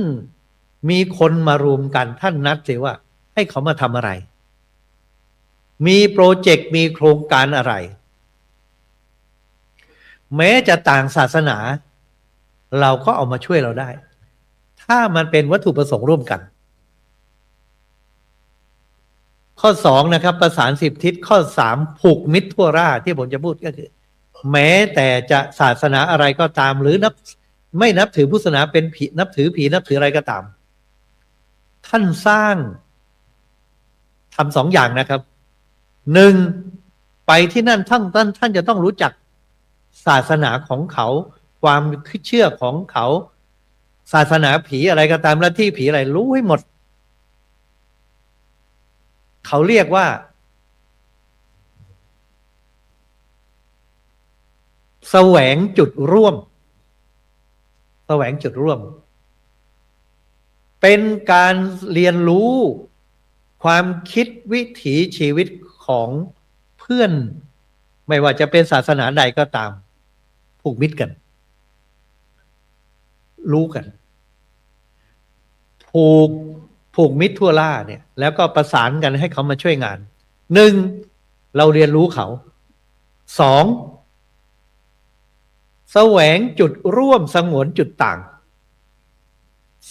[SPEAKER 1] มีคนมารวมกันท่านนัดสิว่าให้เขามาทำอะไร มีโปรเจกต์มีโครงการอะไร แม้จะต่างศาสนาเราก็เอามาช่วยเราได้ ถ้ามันเป็นวัตถุประสงค์ร่วมกัน ข้อ2นะครับประสาน10 ทิศข้อ3ผูกมิตรทั่วราที่ผมจะพูดก็คือแม้แต่จะศาสนาอะไรก็ตามหรือไม่นับถือพุทธศาสนาเป็นผีนับถือผีนับถืออะไรก็ตามท่านสร้างทำ2 อย่างนะครับ1ไปที่นั่นท่านจะต้องรู้จักศาสนาของเขาความเชื่อของเขาศาสนาผีอะไรก็ตามและที่ผีอะไรรู้ให้หมดเขาเรียกว่าแสวงจุดร่วมแสวงจุดร่วมเป็นการเรียนรู้ความคิดวิถีชีวิตของเพื่อนไม่ว่าจะเป็นศาสนาใดก็ตามผูกมิตรกันรู้กันผูกมิตรทั่วล่าเนี่ยแล้วก็ประสานกันให้เขามาช่วยงาน1เราเรียนรู้เขา2แสวงจุดร่วมสงวนจุดต่าง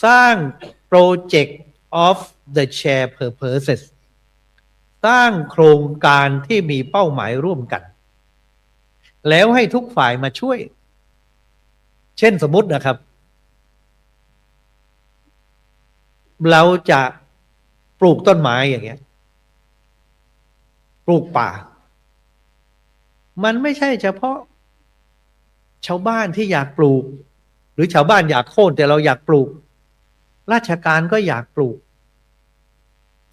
[SPEAKER 1] สร้าง Project of the Shared Purposes สร้างโครงการที่มีเป้าหมายร่วมกันแล้วให้ทุกฝ่ายมาช่วยเช่นสมมตินะครับเราจะปลูกต้นไม้อย่างเงี้ยปลูกป่ามันไม่ใช่เฉพาะชาวบ้านที่อยากปลูกหรือชาวบ้านอยากโค่นแต่เราอยากปลูกราชการก็อยากปลูก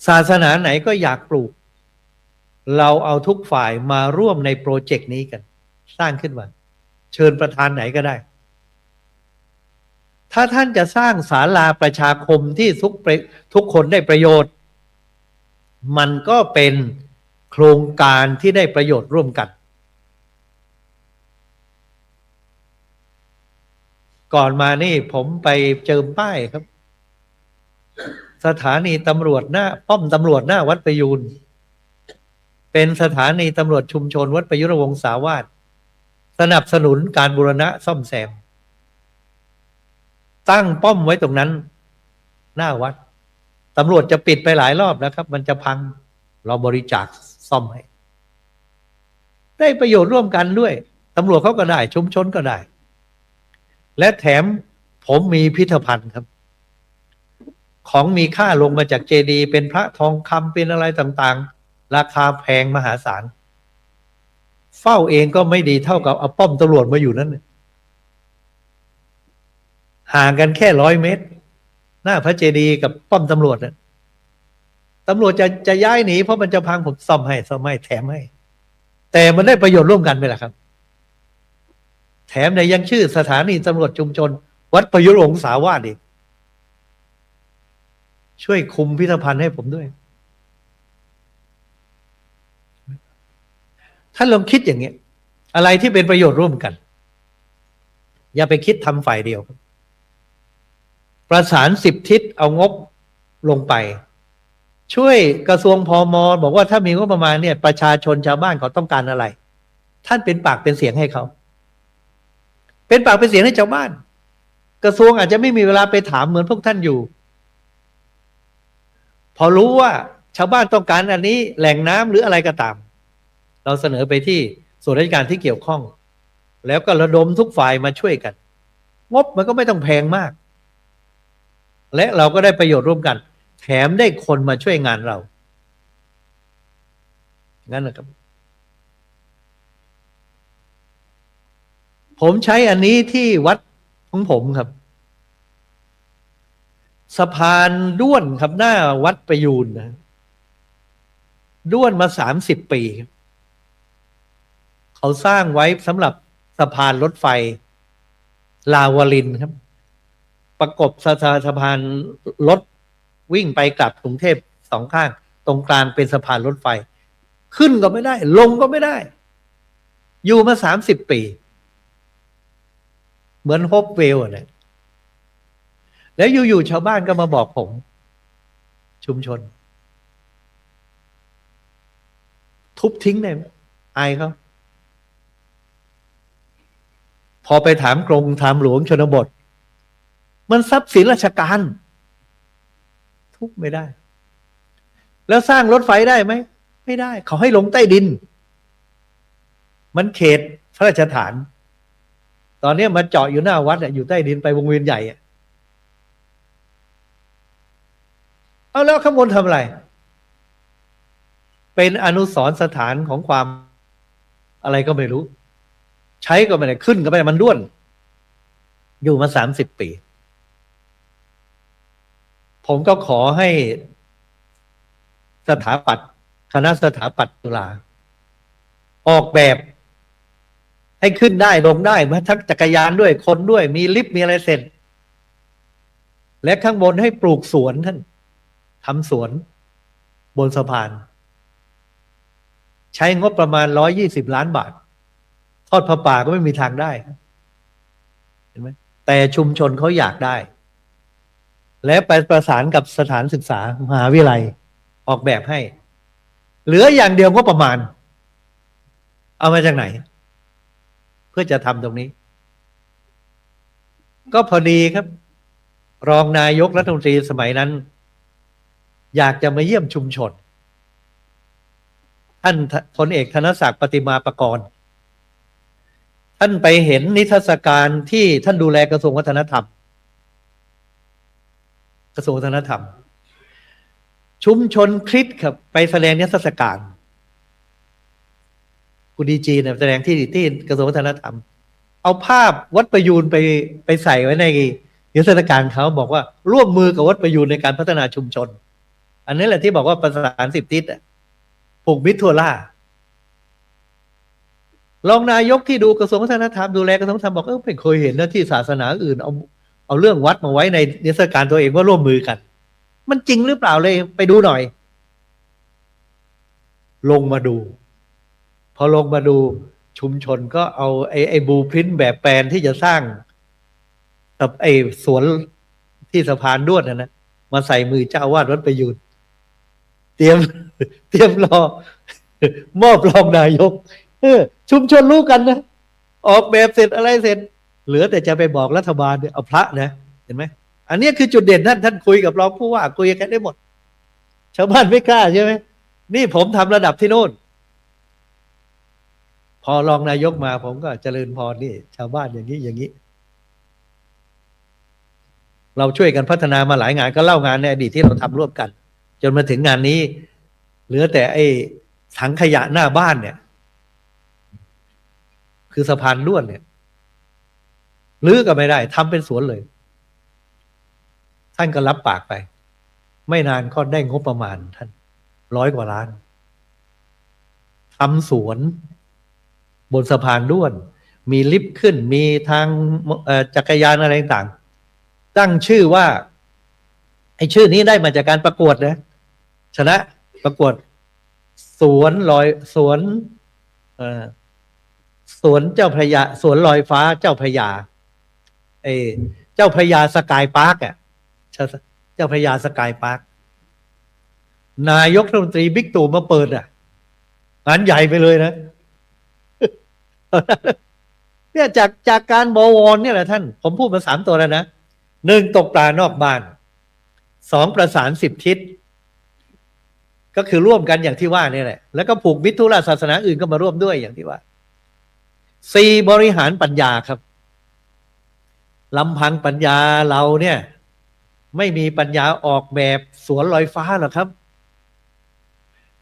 [SPEAKER 1] ศาสนาไหนก็อยากปลูกเราเอาทุกฝ่ายมาร่วมในโปรเจกต์นี้กันสร้างขึ้นมาเชิญประธานไหนก็ได้ถ้าท่านจะสร้างศาลาประชาคมที่ทุกคนได้ประโยชน์มันก็เป็นโครงการที่ได้ประโยชน์ร่วมกันก่อนมานี่ผมไปเจิมป้ายครับสถานีตำรวจหน้าป้อมตำรวจหน้าวัดประยูนเป็นสถานีตำรวจชุมชนวัดประยุรวงศาวาสสนับสนุนการบูรณะซ่อมแซมตั้งป้อมไว้ตรงนั้นหน้าวัดตำรวจจะปิดไปหลายรอบแล้วครับมันจะพังเราบริจาคซ่อมให้ได้ประโยชน์ร่วมกันด้วยตำรวจเขาก็ได้ชุมชนก็ได้และแถมผมมีพิพิธภัณฑ์ครับของมีค่าลงมาจากเจดีย์เป็นพระทองคำเป็นอะไรต่างๆราคาแพงมหาศาลเฝ้าเองก็ไม่ดีเท่ากับเอาป้อมตำรวจมาอยู่นั้นห่างกันแค่100 เมตรหน้าพระเจดีย์กับป้อมตำรวจ ตำรวจจะย้ายหนีเพราะมันจะพังผมซ่อมให้แถมให้แต่มันได้ประโยชน์ร่วมกันไปแหละครับแถมในยังชื่อสถานีตำรวจชุมชนวัดประยุรวงศาวาสอีกช่วยคุมพิพิธภัณฑ์ให้ผมด้วยท่านลองคิดอย่างนี้อะไรที่เป็นประโยชน์ร่วมกันอย่าไปคิดทำฝ่ายเดียวประสาน10 ทิศเอางบลงไปช่วยกระทรวงพม.บอกว่าถ้ามีงบประมาณเนี่ยประชาชนชาวบ้านเขาต้องการอะไรท่านเป็นปากเป็นเสียงให้เขาเป็นปากเป็นเสียงให้ชาวบ้านกระทรวงอาจจะไม่มีเวลาไปถามเหมือนพวกท่านอยู่พอรู้ว่าชาวบ้านต้องการอันนี้แหล่งน้ำหรืออะไรก็ตามเราเสนอไปที่ส่วนราชการที่เกี่ยวข้องแล้วก็ระดมทุกฝ่ายมาช่วยกันงบมันก็ไม่ต้องแพงมากและเราก็ได้ประโยชน์ร่วมกันแถมได้คนมาช่วยงานเรางั้นนะครับผมใช้อันนี้ที่วัดของผมครับสะพานด้วนครับหน้าวัดประยูนนะด้วนมา30 ปีเขาสร้างไว้สำหรับสะพานรถไฟลาวลินครับประกบสะพานรถวิ่งไปกลับกรุงเทพ2 ข้างตรงกลางเป็นสะพานรถไฟขึ้นก็ไม่ได้ลงก็ไม่ได้อยู่มา30 ปีเหมือนโฮปเวลเนี่ยแล้วอยู่ๆชาวบ้านก็มาบอกผมชุมชนทุบทิ้งได้ไหมอายเขาพอไปถามกรมทางหลวงชนบทมันทรัพย์สินราชการทุบไม่ได้แล้วสร้างรถไฟได้ไหมไม่ได้เขาให้ลงใต้ดินมันเขตพระราชฐานตอนนี้มาเจาะอยู่หน้าวัดอยู่ใต้ดินไปวงเวียนใหญ่เอาแล้วข้างบนทำอะไรเป็นอนุสรณ์สถานของความอะไรก็ไม่รู้ใช้ก็ไม่ได้ขึ้นก็ไม่ได้มันด้วนอยู่มา30 ปีผมก็ขอให้สถาปัตย์คณะสถาปัตย์จุฬาออกแบบให้ขึ้นได้ลงได้มาทั้งจักรยานด้วยคนด้วยมีลิฟต์มีอะไรเสร็จและข้างบนให้ปลูกสวนท่านทำสวนบนสะพานใช้งบประมาณ120 ล้านบาททอดผ้าป่าก็ไม่มีทางได้เห็นไหมแต่ชุมชนเขาอยากได้และไปประสานกับสถานศึกษามหาวิทยาลัยออกแบบให้เหลืออย่างเดียวก็ประมาณเอามาจากไหนเพื่อจะทำตรงนี้ก็พอดีครับรองนายกรัฐมนตรีสมัยนั้นอยากจะมาเยี่ยมชุมชนท่านพลเอกธนศักดิ์ปฏิมาประกรณ์ท่านไปเห็นนิทรรศการที่ท่านดูแลกระทรวงวัฒนธรรมชุมชนคริสต์ครับไปแสดงนิทรรศการคุณดีจีเนี่ยแสดงที่กระทรวงวัฒนธรรมเอาภาพวัดประยูนไปใส่ไว้ในนิทรรศการเขาบอกว่าร่วมมือกับวัดประยูนในการพัฒนาชุมชนอันนี้แหละที่บอกว่าประสาน10 ทิศผูกมิตรทั่วล่ารองนายกที่ดูกระทรวงวัฒนธรรมดูแลกระทรวงวัฒนธรรมบอกไม่เคยเห็นนะที่ศาสนาอื่นเอาเรื่องวัดมาไว้ในนิทรรศการตัวเองว่าร่วมมือกันมันจริงหรือเปล่าเลยไปดูหน่อยลงมาดูพอลงมาดูชุมชนก็เอาไอ้บลูพรินท์แบบแปลนที่จะสร้างกับไอ้สวนที่สะพานด้วนนะมาใส่มือเจ้าวาดวัดประยูนเตรียมรอมอบรองนายกชุมชนรู้กันนะออกแบบเสร็จอะไรเสร็จเหลือแต่จะไปบอกรัฐบาลเนี่ยเอาพระนะเห็นไหมอันนี้คือจุดเด่นท่านคุยกับรองผู้ว่าคุยกันได้หมดชาวบ้านไม่กล้าใช่ไหมนี่ผมทำระดับที่โน่นพอรองนายกมาผมก็เจริญพรนี่ชาวบ้านอย่างนี้เราช่วยกันพัฒนามาหลายงานก็เล่างานในอดีตที่เราทำร่วมกันจนมาถึงงานนี้เหลือแต่ไอ้ถังขยะหน้าบ้านเนี่ยคือสะพานด้วนเนี่ยรื้อก็ไม่ได้ทำเป็นสวนเลยท่านก็รับปากไป ไม่นานก็ได้งบประมาณท่าน100 กว่าล้านทำสวนบนสะพานด้วนมีลิฟต์ขึ้นมีทางจักรยานอะไรต่างตั้งชื่อว่าไอ้ชื่อนี้ได้มาจากการประกวดนะชนะประกวดสวนลอยสวนสวนเจ้าพระยาสวนลอยฟ้าเจ้าพระยาเจ้าพระยาสกายพาร์คอ่ะเจ้าพระยาสกายพาร์คนายกรัฐมนตรีบิ๊กตู่มาเปิดอ่ะงานใหญ่ไปเลยนะเนี่ยจากการบวรเนี่ยแหละท่านผมพูดมา3 ตัวแล้วนะ1ตกปลานอกบ้าน2ประสาน10 ทิศก็คือร่วมกันอย่างที่ว่านี่แหละแล้วก็ผูกมิตรธุระศาสนาอื่นก็มาร่วมด้วยอย่างที่ว่า4บริหารปัญญาครับลำพังปัญญาเราเนี่ยไม่มีปัญญาออกแบบสวนลอยฟ้าหรอกครับ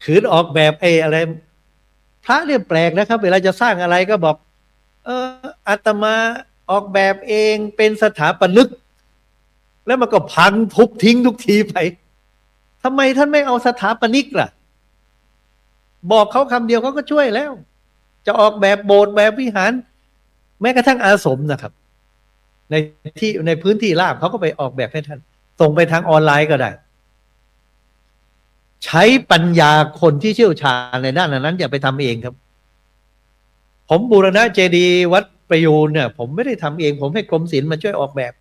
[SPEAKER 1] ขืนออกแบบอะไรพระเนี่ยแปลกนะครับเวลาจะสร้างอะไรก็บอกอาตมาออกแบบเองเป็นสถาปนิกแล้วมันก็พังทุบทิ้งทุกทีไปทำไมท่านไม่เอาสถาปนิกล่ะบอกเขาคำเดียวเขาก็ช่วยแล้วจะออกแบบโบสถ์แบบวิหารแม้กระทั่งอาสมนะครับในพื้นที่ราบเขาก็ไปออกแบบให้ท่านส่งไปทางออนไลน์ก็ได้ใช้ปัญญาคนที่เชี่ยวชาญในด้านนั้นอย่าไปทำเองครับผมบูรณะเจดีย์วัดประยูรเนี่ยผมไม่ได้ทำเองผมให้กรมศิลป์มาช่วยออกแบบ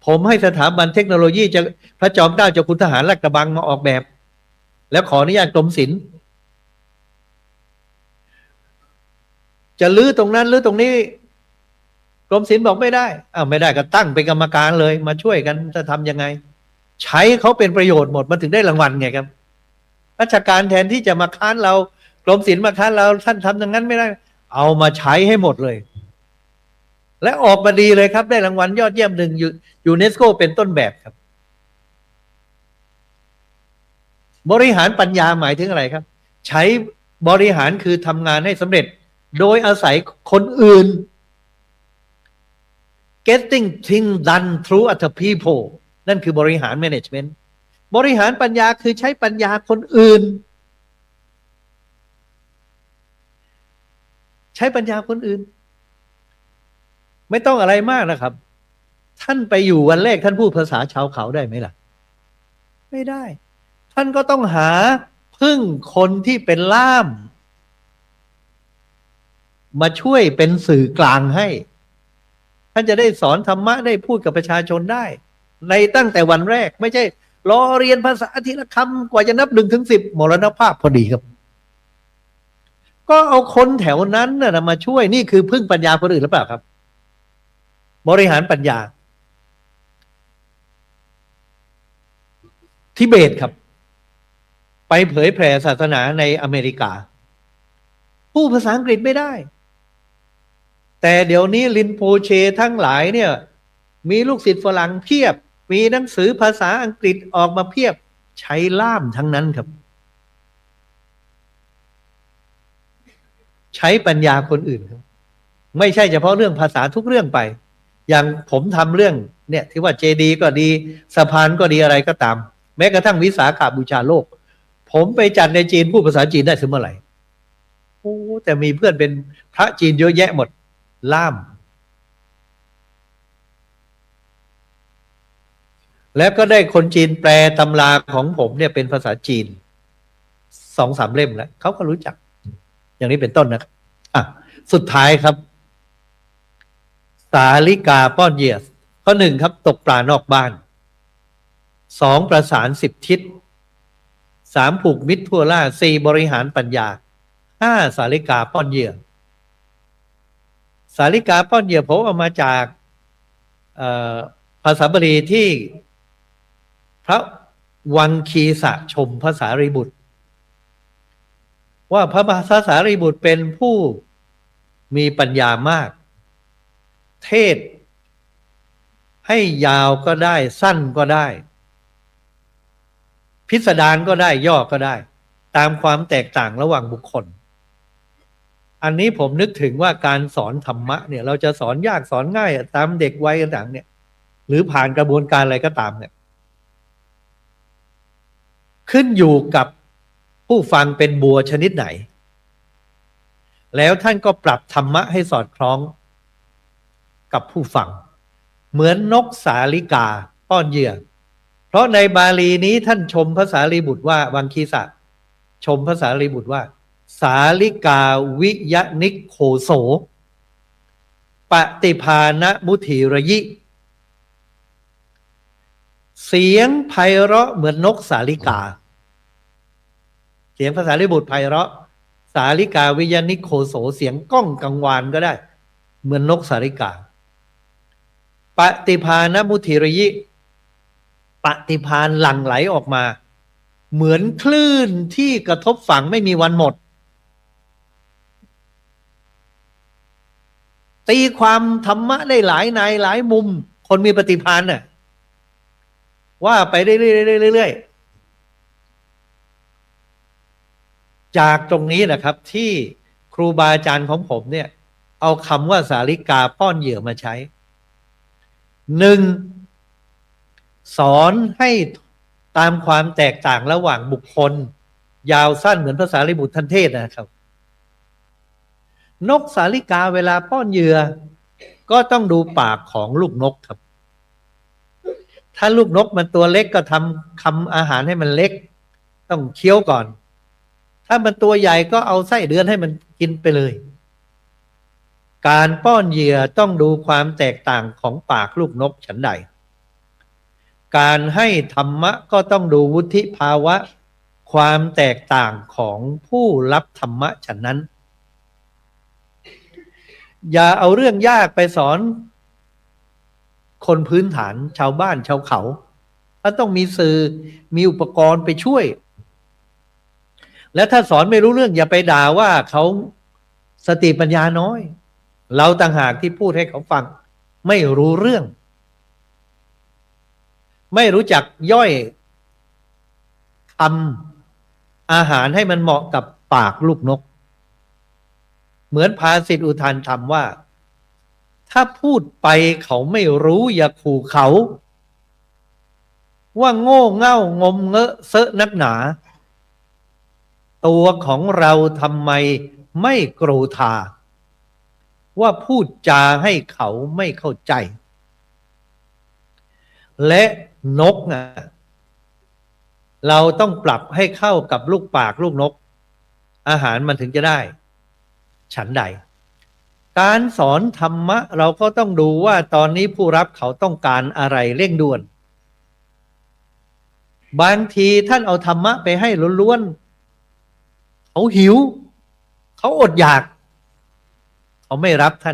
[SPEAKER 1] ผมให้สถาบันเทคโนโลยีจะพระจอมเกล้าเจ้าคุณทหารลาดกระบังมาออกแบบแล้วขออนุญาตกรมศิลป์จะลื้อตรงนั้นลื้อตรงนี้กรมศิลป์บอกไม่ได้ไม่ได้ก็ตั้งเป็นกรรมการเลยมาช่วยกันจะทำยังไงใช้เขาเป็นประโยชน์หมดมันถึงได้รางวัลไงครับราชการแทนที่จะมาค้านเรากรมศิลป์มาค้านเราท่านทำอย่างนั้นไม่ได้เอามาใช้ให้หมดเลยและออกมาดีเลยครับได้รางวัลยอดเยี่ยม1ยูเนสโกเป็นต้นแบบครับบริหารปัญญาหมายถึงอะไรครับใช้บริหารคือทำงานให้สำเร็จโดยอาศัยคนอื่น getting things done through other people นั่นคือบริหาร management บริหารปัญญาคือใช้ปัญญาคนอื่นใช้ปัญญาคนอื่นไม่ต้องอะไรมากนะครับท่านไปอยู่วันแรกท่านพูดภาษาชาวเขาได้ไหมล่ะไม่ได้ท่านก็ต้องหาพึ่งคนที่เป็นล่ามมาช่วยเป็นสื่อกลางให้ท่านจะได้สอนธรรมะได้พูดกับประชาชนได้ในตั้งแต่วันแรกไม่ใช่รอเรียนภาษาทีละคำกว่าจะนับ1 ถึง 10มรณภาพพอดีครับก็เอาคนแถวนั้นนะมาช่วยนี่คือพึ่งปัญญาคนอื่นหรือเปล่าครับบริหารปัญญาทิเบตครับไปเผยแผ่ศาสนาในอเมริกาพูดภาษาอังกฤษไม่ได้แต่เดี๋ยวนี้ลินโพเชทั้งหลายเนี่ยมีลูกศิษย์ฝรั่งเพียบมีหนังสือภาษาอังกฤษออกมาเพียบใช้ล่ามทั้งนั้นครับใช้ปัญญาคนอื่นครับไม่ใช่เฉพาะเรื่องภาษาทุกเรื่องไปอย่างผมทำเรื่องเนี่ยที่ว่าเจดีย์ก็ดีสะพานก็ดีอะไรก็ตามแม้กระทั่งวิสาขบูชาโลกผมไปจัดในจีนพูดภาษาจีนได้ถึงเมื่อไหร่โอ้แต่มีเพื่อนเป็นพระจีนเยอะแยะหมดล่ามแล้วก็ได้คนจีนแปลตำราของผมเนี่ยเป็นภาษาจีน2-3 เล่มแล้วเขาก็รู้จักอย่างนี้เป็นต้นนะครับสุดท้ายครับสาลิกาป้อนเหยื่อข้อ 1ครับตกปลานอกบ้าน2ประสาน10 ทิศ3ผูกมิตรทั่วล่า4บริหารปัญญา5สาลิกาป้อนเหยื่อสาลิกาป้อนเหยื่อผมเอามาจากภาษาบาลีที่พระวังคีสะชมพระสารีบุตรว่าพระสารีบุตรเป็นผู้มีปัญญามากเทศให้ยาวก็ได้สั้นก็ได้พิสดารก็ได้ย่อก็ได้ตามความแตกต่างระหว่างบุคคลอันนี้ผมนึกถึงว่าการสอนธรรมะเนี่ยเราจะสอนยากสอนง่ายตามเด็กวัยต่างๆเนี่ยหรือผ่านกระบวนการอะไรก็ตามเนี่ย ขึ้นอยู่กับผู้ฟังเป็นบัวชนิดไหนแล้วท่านก็ปรับธรรมะให้สอดคล้องกับผู้ฟังเหมือนนกสาลิกาป้อนเหยื่อเพราะในบาลีนี้ท่านชมพระสารีบุตรว่าวังคีสะชมพระสารีบุตรว่าสาลิกาวิยนิโคโสปฏิภาณมุถีระยิเสียงไพเราะเหมือนนกสาลิกาเสียงพระสารีบุตรไพเราะสาลิกาวิยนิโคโสเสียงก้องกังวานก็ได้เหมือนนกสาลิกาปฏิภาณมุถีระยิปฏิภาณหลั่งไหลออกมาเหมือนคลื่นที่กระทบฝั่งไม่มีวันหมดตีความธรรมะได้หลายในหลายมุมคนมีปฏิภาณน่ะว่าไปเรื่อยๆจากตรงนี้นะครับที่ครูบาอาจารย์ของผมเนี่ยเอาคำว่าสาลิกาป้อนเหยื่อมาใช้หนึ่งสอนให้ตามความแตกต่างระหว่างบุคคลยาวสั้นเหมือนพระสารีบุตรท่านเทศนะครับนกสาลิกาเวลาป้อนเหยื่อก็ต้องดูปากของลูกนกครับถ้าลูกนกมันตัวเล็กก็ทำคำอาหารให้มันเล็กต้องเคี้ยวก่อนถ้ามันตัวใหญ่ก็เอาไส้เดือนให้มันกินไปเลยการป้อนเหยื่อต้องดูความแตกต่างของปากลูกนกฉันใดการให้ธรรมะก็ต้องดูวุฒิภาวะความแตกต่างของผู้รับธรรมะฉันนั้นอย่าเอาเรื่องยากไปสอนคนพื้นฐานชาวบ้านชาวเขาถ้าต้องมีสื่อมีอุปกรณ์ไปช่วยและถ้าสอนไม่รู้เรื่องอย่าไปด่าว่าเขาสติปัญญาน้อยเราต่างหากที่พูดให้เขาฟังไม่รู้เรื่องไม่รู้จักย่อยคำอาหารให้มันเหมาะกับปากลูกนกเหมือนภาษิตอุทานธรรมว่าถ้าพูดไปเขาไม่รู้อย่าขู่เขาว่าโง่เง่างมเงอะเซอะนักหนาตัวของเราทำไมไม่โกรธาว่าพูดจาให้เขาไม่เข้าใจและนกเราต้องปรับให้เข้ากับลูกปากลูกนกอาหารมันถึงจะได้ฉันใดการสอนธรรมะเราก็ต้องดูว่าตอนนี้ผู้รับเขาต้องการอะไรเร่งด่วนบางทีท่านเอาธรรมะไปให้ล้วนๆเขาหิวเขาอดอยากเขาไม่รับท่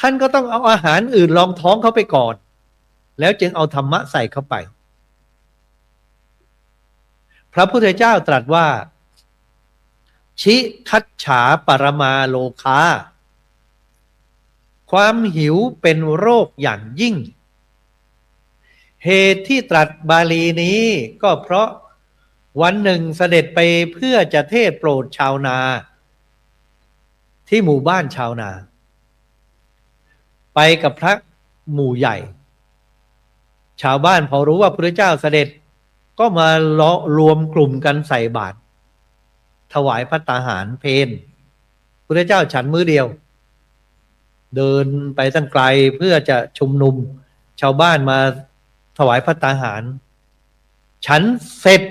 [SPEAKER 1] านก็ต้องเอาอาหารอื่นรองท้องเขาไปก่อนแล้วจึงเอาธรรมะใส่เข้าไปพระพุทธเจ้าตรัสว่าชิคัจฉาปรมาโลคาความหิวเป็นโรคอย่างยิ่งเหตุที่ตรัสบาลีนี้ก็เพราะวันหนึ่งเสด็จไปเพื่อจะเทศน์โปรดชาวนาที่หมู่บ้านชาวนาไปกับพระหมู่ใหญ่ชาวบ้านพอรู้ว่าพระเจ้าเสด็จก็มารวมกลุ่มกันใส่บาตรถวายภัตตาหารเพลพระเจ้าฉันมื้อเดียวเดินไปตั้งไกลเพื่อจะชุมนุมชาวบ้านมาถวายภัตตาหารฉันเสร็จ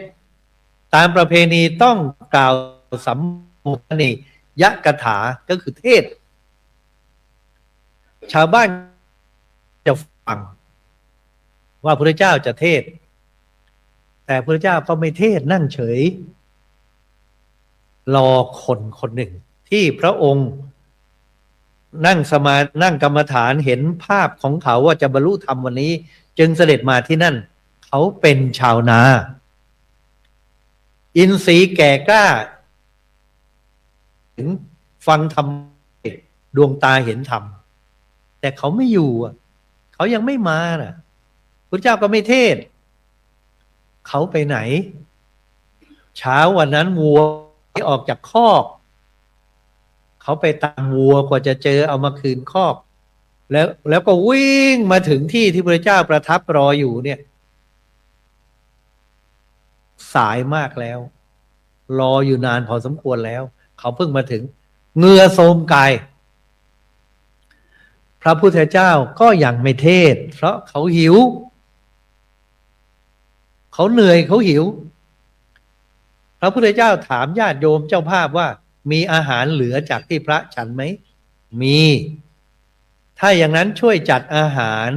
[SPEAKER 1] ตามประเพณีต้องกล่าวสัมโมทนียกถาก็คือเทศชาวบ้านจะฟังว่าพระเจ้าจะเทศแต่พระเจ้าก็ไม่เทศนั่งเฉยรอคนคนหนึ่งที่พระองค์นั่งกรรมฐานเห็นภาพของเขาว่าจะบรรลุธรรมวันนี้จึงเสด็จมาที่นั่นเขาเป็นชาวนาอินทรีย์แก่กล้าถึงฟังธรรมดวงตาเห็นธรรมแต่เขาไม่อยู่เขายังไม่มาพระเจ้าก็ไม่เทศเขาไปไหนเช้าวันนั้นวัวออกจากคอกเขาไปตามวัวกว่าจะเจอเอามาคืนคอกแล้วก็วิ่งมาถึงที่พระเจ้าประทับรออยู่เนี่ย สายมากแล้วรออยู่นานพอสมควรแล้วเขาเพิ่งมาถึงเหงื่อโทรมกายพระพุทธเจ้าก็ยังไม่เทศเพราะเขาหิวเขาเหนื่อยเขาหิวพระพุทธเจ้าถามญาติโยมเจ้าภาพว่ามีอาหารเหลือจากที่พระฉันไหมมีถ้าอย่างนั้นช่วยจัดอาหาร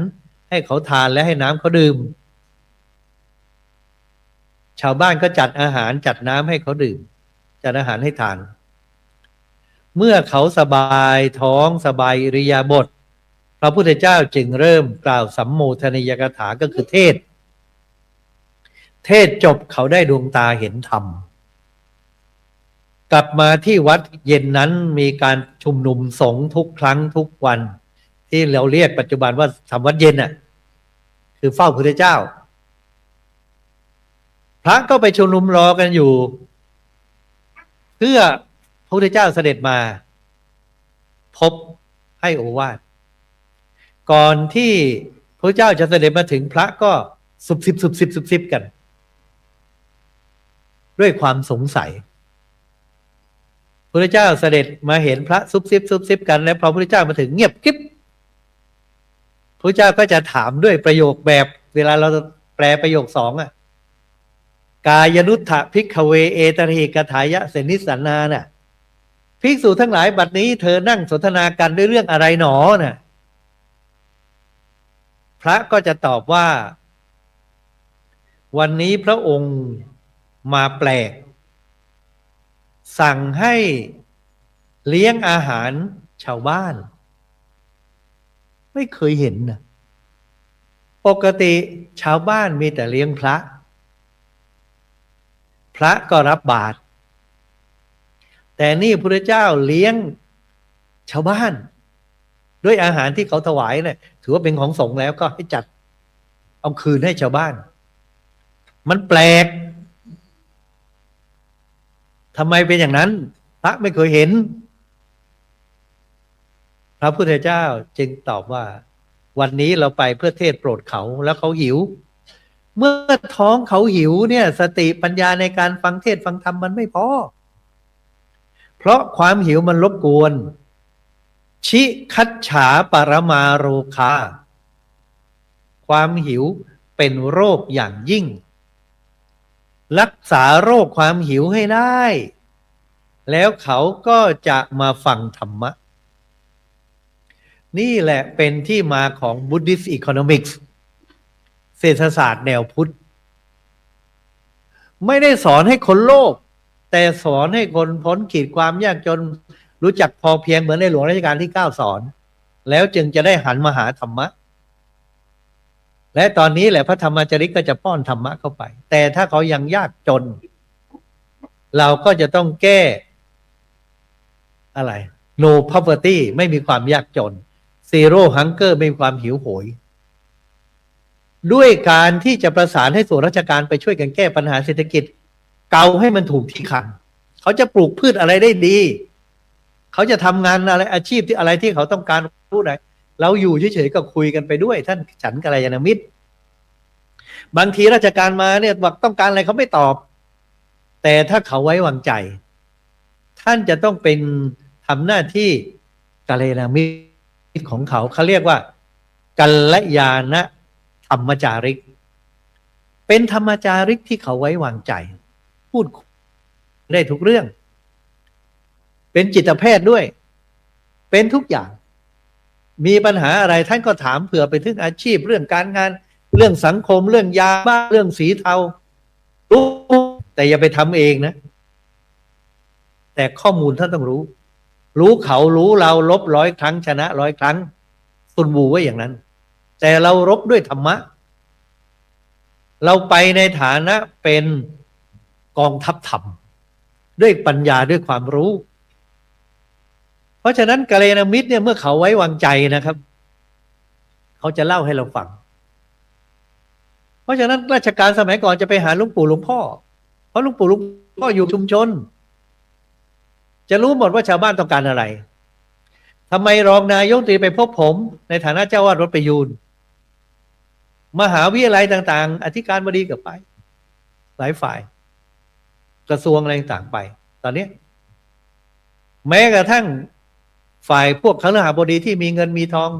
[SPEAKER 1] ให้เขาทานและให้น้ำเขาดื่มชาวบ้านก็จัดอาหารจัดน้ำให้เขาดื่มจัดอาหารให้ทานเมื่อเขาสบายท้องสบายอิริยาบถพระพุทธเจ้าจึงเริ่มกล่าวสัมโมทนียกถาก็คือเทศจบเขาได้ดวงตาเห็นธรรมกลับมาที่วัดเย็นนั้นมีการชุมนุมสงฆ์ทุกครั้งทุกวันที่เราเรียกปัจจุบันว่าทำวัดเย็นน่ะคือเฝ้าพระพุทธเจ้าพระก็ไปชุมนุมรอกันอยู่เพื่อพระพุทธเจ้าเสด็จมาพบให้โอวาทก่อนที่พระเจ้าจะเสด็จมาถึงพระก็สุบสิบกันด้วยความสงสัยพระเจ้าเสด็จมาเห็นพระซุบซิบกันแล้วพอพระพุทธเจ้ามาถึงเงียบกิ๊บพระเจ้าก็จะถามด้วยประโยคแบบเวลาเราแปลประโยคสองกายนุทธะภิกขเวเอตริกถายะเสนิสันนาน่ะภิกษุทั้งหลายบัดนี้เธอนั่งสนทนากันด้วยเรื่องอะไรหนอน่ะพระก็จะตอบว่าวันนี้พระองค์มาแปลกสั่งให้เลี้ยงอาหารชาวบ้านไม่เคยเห็นนะปกติชาวบ้านมีแต่เลี้ยงพระก็รับบาตรแต่นี่พระเจ้าเลี้ยงชาวบ้านด้วยอาหารที่เขาถวายเนี่ยถือว่าเป็นของสงฆ์แล้วก็ให้จัดเอาคืนให้ชาวบ้านมันแปลกทำไมเป็นอย่างนั้นพระไม่เคยเห็นพระพุทธเจ้าจึงตอบว่าวันนี้เราไปเพื่อเทศโปรดเขาแล้วเขาหิวเมื่อท้องเขาหิวเนี่ยสติปัญญาในการฟังเทศฟังธรรมมันไม่พอเพราะความหิวมันรบกวนชิคัจฉาปรมาโรคาความหิวเป็นโรคอย่างยิ่งรักษาโรคความหิวให้ได้แล้วเขาก็จะมาฟังธรรมะนี่แหละเป็นที่มาของ Buddhist Economics เศรษฐศาสตร์แนวพุทธไม่ได้สอนให้คนโลภแต่สอนให้คนพ้นขีดความยากจนรู้จักพอเพียงเหมือนในหลวงรัชกาลที่9สอนแล้วจึงจะได้หันมาหาธรรมะและตอนนี้แหละพระธรรมจริกก็จะป้อนธรรมะเข้าไปแต่ถ้าเขายังยากจนเราก็จะต้องแก้อะไร no poverty ไม่มีความยากจน zero hunger ไม่มีความหิวโหยด้วยการที่จะประสานให้ส่วนราชการไปช่วยกันแก้ปัญหาเศรษฐกิจเกาให้มันถูกที่คันเขาจะปลูกพืชอะไรได้ดีเขาจะทำงานอะไรอาชีพที่อะไรที่เขาต้องการรู้ไหนเราอยู่เฉยๆก็คุยกันไปด้วยท่านฉันกัลยาณมิตรบางทีราชการมาเนี่ยบอกต้องการอะไรเขาไม่ตอบแต่ถ้าเขาไว้วางใจท่านจะต้องเป็นทำหน้าที่กัลยาณมิตรของเขาเรียกว่ากัลยาณธรรมจาริกเป็นธรรมจาริกที่เขาไว้วางใจพูดได้ทุกเรื่องเป็นจิตแพทย์ด้วยเป็นทุกอย่างมีปัญหาอะไรท่านก็ถามเผื่อไปถึงอาชีพเรื่องการงานเรื่องสังคมเรื่องยาบ้าเรื่องสีเทารู้แต่อย่าไปทำเองนะแต่ข้อมูลท่านต้องรู้เขารู้เราลบ100 ครั้งชนะ100 ครั้งคุณบูไว้อย่างนั้นแต่เรารบด้วยธรรมะเราไปในฐานะเป็นกองทัพธรรมด้วยปัญญาด้วยความรู้เพราะฉะนั้นกัลยาณมิตรเนี่ยเมื่อเขาไว้วางใจนะครับเขาจะเล่าให้เราฟังเพราะฉะนั้นราชการสมัยก่อนจะไปหาหลวงปู่หลวงพ่อเพราะหลวงปู่หลวงพ่ออยู่ชุมชนจะรู้หมดว่าชาวบ้านต้องการอะไรทำไมรองนายกรัฐมนตรีไปพบผมในฐานะเจ้าวาดวัดประยูรมหาวิทยาลัยต่างๆอธิการบดีกับไปหลายฝ่าย กระทรวงอะไรต่างไป ตอนนี้แม้กระทั่งฝ่ายพวกคฤหบดีที่มีเงินมีทอง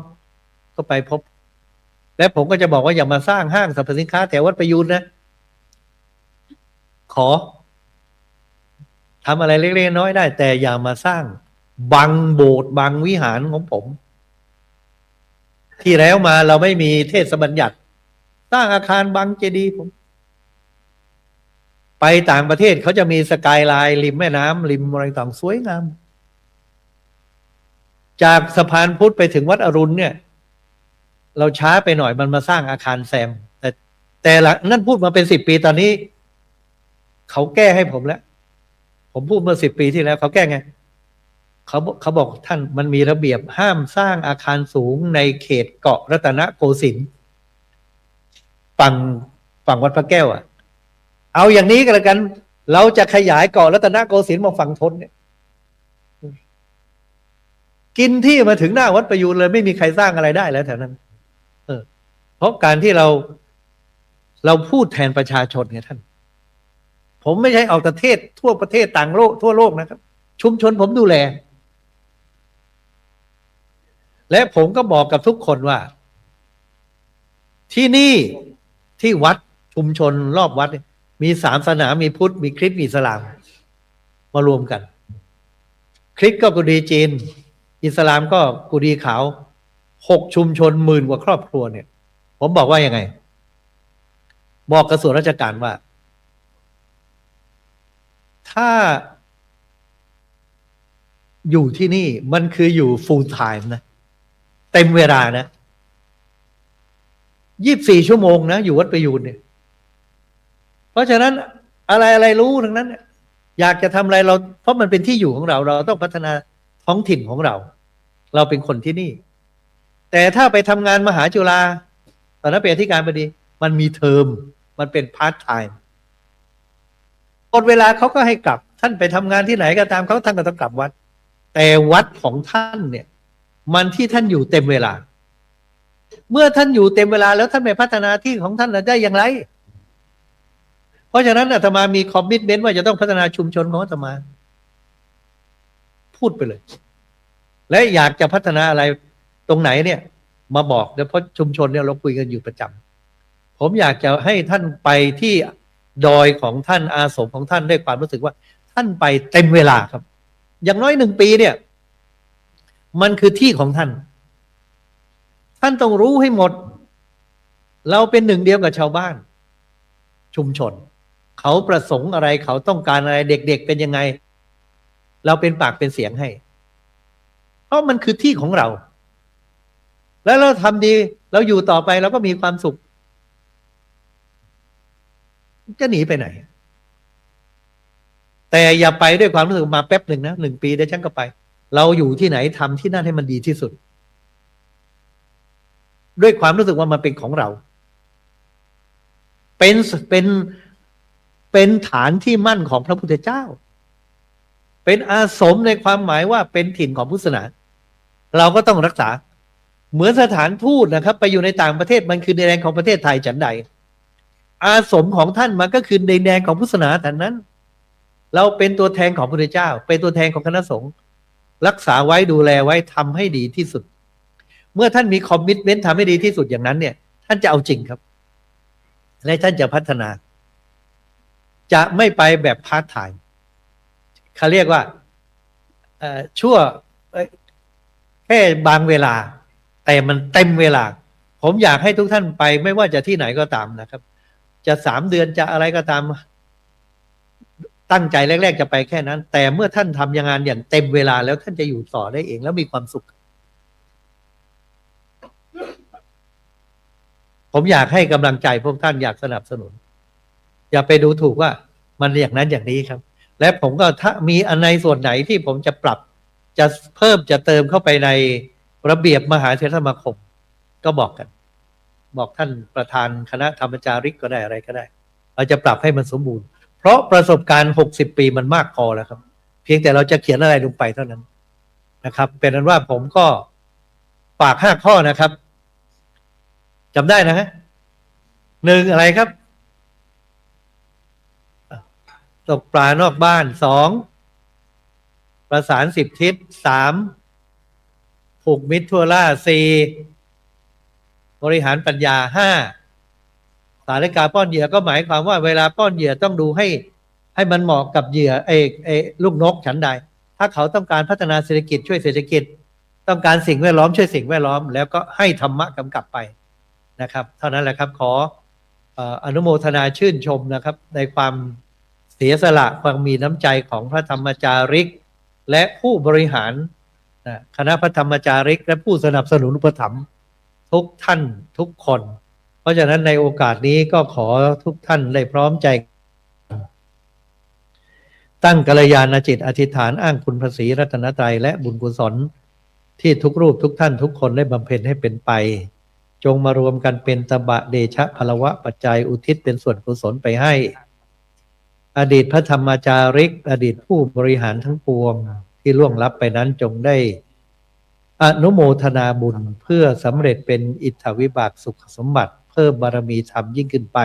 [SPEAKER 1] ก็ไปพบ และผมก็จะบอกว่าอย่ามาสร้างห้างสรรพสินค้าแถววัดประยูนนะ ขอทำอะไรเล็กๆน้อยๆได้ แต่อย่ามาสร้างบังโบสถ์บังวิหารของผม ที่แล้วมาเราไม่มีเทศบัญญัติสร้างอาคารบังเจดีย์ผม ไปต่างประเทศเขาจะมีสกายไลน์ริมแม่น้ำริมอะไรต่างสวยงาม จากสะพานพุทธไปถึงวัดอรุณเนี่ย เราช้าไปหน่อยมันมาสร้างอาคารแซม แต่หลังนั่นพูดมาเป็น10 ปีตอนนี้ เขาแก้ให้ผมแล้ว ผมพูดเมื่อ10 ปีที่แล้วเขาแก้ไงเขาบอกท่านมันมีระเบียบห้ามสร้างอาคารสูงในเขตเกาะรัตนโกสินทร์ฝั่งวัดพระแก้วอ่ะเอาอย่างนี้ก็แล้วกัน เราจะขยายเกาะรัตนโกสินทร์มาฝั่งทนเนี่ยกินที่มาถึงหน้าวัดประยูรเลยไม่มีใครสร้างอะไรได้แล้วแถวนั้นเพราะการที่เราพูดแทนประชาชนไงท่านผมไม่ใช่เอาประเทศทั่วประเทศต่างโลกทั่วโลกนะครับชุมชนผมดูแลและผมก็บอกกับทุกคนว่าที่นี่ที่วัดชุมชนรอบวัดมี3 ศาสนามีพุทธมีคริสต์มีอิสลามมารวมกันคริสต์ก็กุฎีจีนอิสลามก็กุฎีขาว6 ชุมชน10,000 กว่าครอบครัวเนี่ยผมบอกว่ายังไงบอกกระทรวงราชการว่าถ้าอยู่ที่นี่มันคืออยู่ full time นะเต็มเวลานะ24 ชั่วโมงนะอยู่วัดประยูรเนี่ยเพราะฉะนั้นอะไรรู้ทั้งนั้นอยากจะทำอะไรเราเพราะมันเป็นที่อยู่ของเราต้องพัฒนาท้องถิ่นของเราเป็นคนที่นี่แต่ถ้าไปทำงานมหาจุฬาตอนนั้นเป็นอธิการบดีมันมีเทอมมันเป็นพาร์ทไทม์หมดเวลาเขาก็ให้กลับท่านไปทำงานที่ไหนก็ตามท่านก็ต้องกลับวัดแต่วัดของท่านเนี่ยมันที่ท่านอยู่เต็มเวลาเมื่อท่านอยู่เต็มเวลาแล้วท่านไม่พัฒนาที่ของท่านได้อย่างไรเพราะฉะนั้นอาตมามีคอมมิตเมนต์ว่าจะต้องพัฒนาชุมชนของอาตมาพูดไปเลยและอยากจะพัฒนาอะไรตรงไหนเนี่ยมาบอกเดี๋ยวเพราะชุมชนเนี่ยเราคุยกันอยู่ประจำผมอยากจะให้ท่านไปที่ดอยของท่านอาสมของท่านด้วยความรู้สึกว่าท่านไปเต็มเวลาครับอย่างน้อย1 ปีเนี่ยมันคือที่ของท่านต้องรู้ให้หมดเราเป็นหนึ่งเดียวกับชาวบ้านชุมชนเขาประสงค์อะไรเขาต้องการอะไรเด็กๆเป็นยังไงเราเป็นปากเป็นเสียงให้เพราะมันคือที่ของเราแล้วเราทำดีเราอยู่ต่อไปเราก็มีความสุขจะหนีไปไหนแต่อย่าไปด้วยความรู้สึกมาแป๊บหนึ่งนะ1 ปีเดี๋ยวฉันก็ไปเราอยู่ที่ไหนทำที่นั่นให้มันดีที่สุดด้วยความรู้สึกว่ามันเป็นของเราเป็นฐานที่มั่นของพระพุทธเจ้าเป็นอาสมในความหมายว่าเป็นถิ่นของพุทธศาสนาเราก็ต้องรักษาเหมือนสถานทูตนะครับไปอยู่ในต่างประเทศมันคือในแดนของประเทศไทยฉันใดอาสมของท่านมันก็คือในแดนของพุทธศาสนาแต่นั้นเราเป็นตัวแทนของพระพุทธเจ้าเป็นตัวแทนของคณะสงฆ์รักษาไว้ดูแลไว้ทำให้ดีที่สุดเมื่อท่านมีคอมมิตเมนต์ทำให้ดีที่สุดอย่างนั้นเนี่ยท่านจะเอาจริงครับและท่านจะพัฒนาจะไม่ไปแบบพาร์ทไทม์เขาเรียกว่าชั่วแค่บางเวลาแต่มันเต็มเวลาผมอยากให้ทุกท่านไปไม่ว่าจะที่ไหนก็ตามนะครับจะ3 เดือนจะอะไรก็ตามตั้งใจแรกๆจะไปแค่นั้นแต่เมื่อท่านทำงานอย่างเต็มเวลาแล้วท่านจะอยู่ต่อได้เองแล้วมีความสุขผมอยากให้กำลังใจพวกท่านอยากสนับสนุนอย่าไปดูถูกว่ามันอย่างนั้นอย่างนี้ครับและผมก็ถ้ามีอันในส่วนไหนที่ผมจะปรับจะเพิ่มจะเติมเข้าไปในระเบียบมหาเถรสมาคมก็บอกกันบอกท่านประธานคณะธรรมจาริกก็ได้อะไรก็ได้เราจะปรับให้มันสมบูรณ์เพราะประสบการณ์60 ปีมันมากพอแล้วครับเพียงแต่เราจะเขียนอะไรลงไปเท่านั้นนะครับเป็นนั้นว่าผมก็ฝาก5 ข้อนะครับจำได้นะฮะ1อะไรครับ ตกปลานอกบ้าน2ประสาน10 ทิศ3ผูกมิตรทั่วล่า4บริหารปัญญา5สาริกาป้อนเหยื่อก็หมายความว่าเวลาป้อนเหยื่อต้องดูให้มันเหมาะกับเหยื่อลูกนกฉันใดถ้าเขาต้องการพัฒนาเศรษฐกิจช่วยเศรษฐกิจต้องการสิ่งแวดล้อมช่วยสิ่งแวดล้อมแล้วก็ให้ธรรมะกำกับไปนะครับเท่านั้นแหละครับขออนุโมทนาชื่นชมนะครับในความเสียสละความมีน้ำใจของพระธรรมจาริกและผู้บริหารคณะพระธรรมจาริกและผู้สนับสนุนอุปถัมภ์ทุกท่านทุกคนเพราะฉะนั้นในโอกาสนี้ก็ขอทุกท่านได้พร้อมใจตั้งกัลยาณจิตอธิษฐานอ้างคุณพระศรีรัตนตรัยและบุญกุศลที่ทุกรูปทุกท่านทุกคนได้บำเพ็ญให้เป็นไปจงมารวมกันเป็นตบะเดชะพลวะปัจจัยอุทิศเป็นส่วนกุศลไปให้อดีตพระธรรมจาริกอดีตผู้บริหารทั้งปวงที่ล่วงลับไปนั้นจงได้อนุโมทนาบุญเพื่อสำเร็จเป็นอิทธวิบากสุขสมบัติเพิ่มบารมีธรรมยิ่งขึ้นไป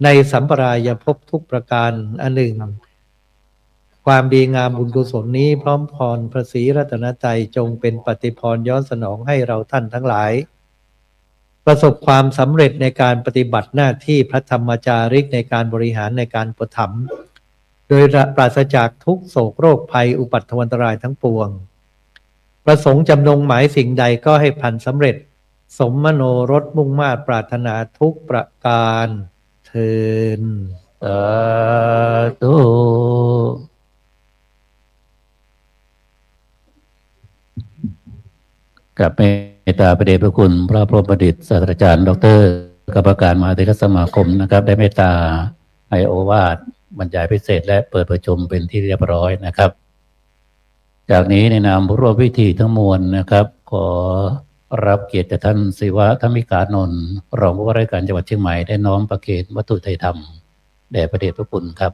[SPEAKER 1] ในสัมปรายภพทุกประการอันหนึ่งความดีงามบุญกุศลนี้พร้อมพรพระศรีรัตนตรัยจงเป็นปฏิพรย้อนสนองให้เราท่านทั้งหลายประสบความสำเร็จในการปฏิบัติหน้าที่พระธรรมจาริกในการบริหารในการอุปถัมภ์โดยปราศจากทุกโศกโรคภัยอุปัตถวันตรายทั้งปวงประสงค์จำนงหมายสิ่งใดก็ให้พันสำเร็จสมมโนรสมุ่งมา่ปรารถนาทุกประการเทินสาธุ
[SPEAKER 2] กับเมตตาพระเดชพระคุณพระพรหมประดิษฐ์ศาสตราจารย์ดร.กรรมการมหาเถรสมาคมนะครับได้เมตตาให้โอวาทบรรยายพิเศษและเปิดประชุมเป็นที่เรียบร้อยนะครับจากนี้ในนามผู้ร่วมพิธีทั้งมวลนะครับขอรับเกียรติจากท่านศิวะธรรมิกานนท์รองผู้ว่าราชการจังหวัดเชียงใหม่ได้น้อมประเคนวัตถุไทยธรรมแด่พระเดชพระคุณครับ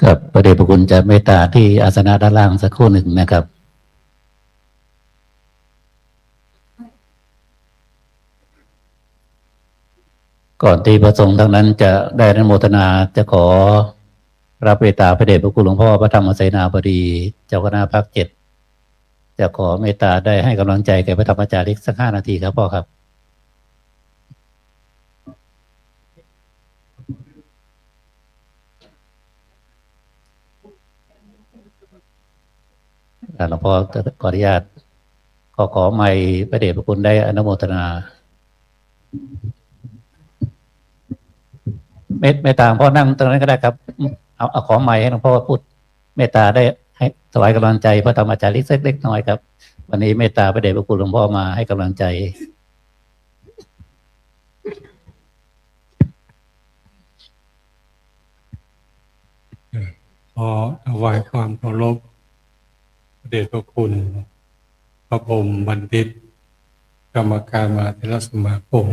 [SPEAKER 2] กับพระเดชพระคุณจะเมตตาที่อาสนะด้านล่างสักครู่หนึ่งนะครับก่อนที่พระสงฆ์ทั้งนั้นจะได้อนุโมทนาจะขอรับเมตตาพระเดชพระคุณหลวงพ่อพระธรรมเสนาบดีเจ้าคณะภาค7จะขอเมตตาได้ให้กำลังใจแก่พระธรรมจาริกสัก5 นาทีครับพ่อครับหลวงพ่อขออนุญาตขอไมค์พระเดชพระคุณได้อนุโมทนาเมตตาพ่อนั่งตรงนั้นก็ได้ครับเอาขอไมค์ให้หลวงพ่อพูดเมตตาได้ให้ถวายกำลังใจพระธรรมจาริกสักเล็กน้อยครับวันนี้เมตตาพระเดชพระคุณหลวงพ่อมาให้กำลังใจ
[SPEAKER 3] ขอถวายความเคารพพระเดชพระคุณพระพรหมบัณฑิตกรรมการมหาเถรสมาคม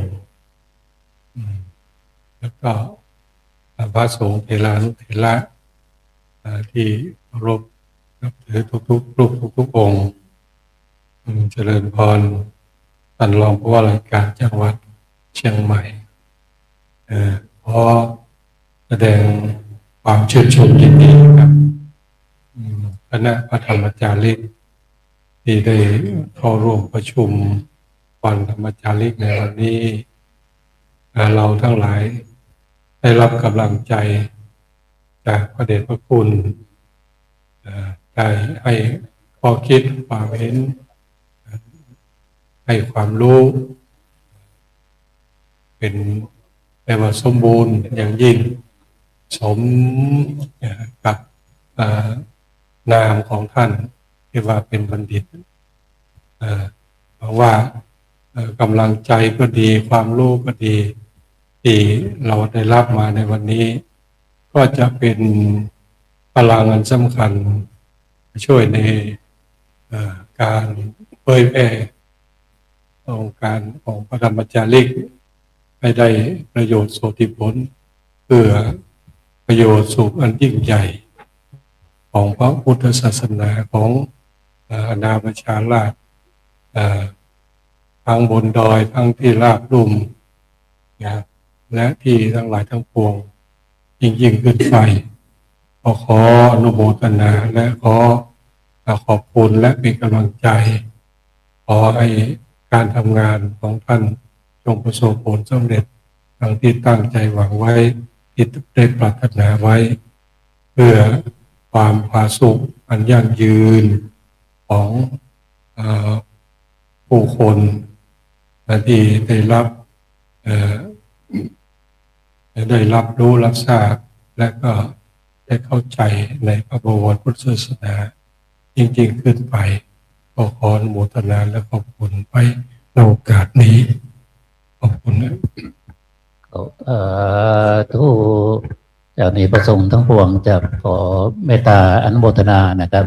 [SPEAKER 3] แล้วก็พระสงฆ์เถรานุเถระที่เคารพนับถือทุกๆรูปทุกๆองค์เจริญพรท่านรองผู้ว่าราชการจังหวัดเชียงใหม่ขอแสดงความชื่นชมยินดีกับคณะพระธรรมจาริกที่ได้เข้าร่วมประชุมวันธรรมจาริกในวันนี้เราทั้งหลายได้รับกำลังใจจากพระเดชพระคุณได้ให้ข้อคิดความเห็นให้ความรู้เป็นแปลว่าสมบูรณ์อย่างยิ่งสมกับนามของท่านที่ว่าเป็นบัณฑิตเพราะว่ากำลังใจก็ดีความรู้ก็ดีที่เราได้รับมาในวันนี้ก็จะเป็นพลังอันสำคัญช่วยในการเผยแพร่องค์การของพระธรรมจาริกให้ได้ประโยชน์โสติผลเพื่อประโยชน์สุขอันยิ่งใหญ่ของพระพุทธศาสนาของอาณาประชาราษฎร์ทั้งบนดอยทั้งที่ราบลุ่มและที่ทั้งหลายทั้งปวงยิ่งขึ้นไปขออนุโมทนาและขอบคุณและเป็นกำลังใจขอให้การทำงานของท่านจงประสบผลสำเร็จดังที่ตั้งใจหวังไว้ที่ได้ปรารถนาไว้เพื่อความผาสุกอันยั่งยืนของผู้คนที่ได้รับรู้รับทราบและก็ได้เข้าใจในพระบวรพุทธศาสนาจริงๆขึ้นไปขออนุโมทนาและขอบคุณไปในโอกาสนี้ขอบคุณนะ
[SPEAKER 2] ทุกจากนี้ประสงค์ทั้งปวงจะขอเมตตาอนุโมทนานะครับ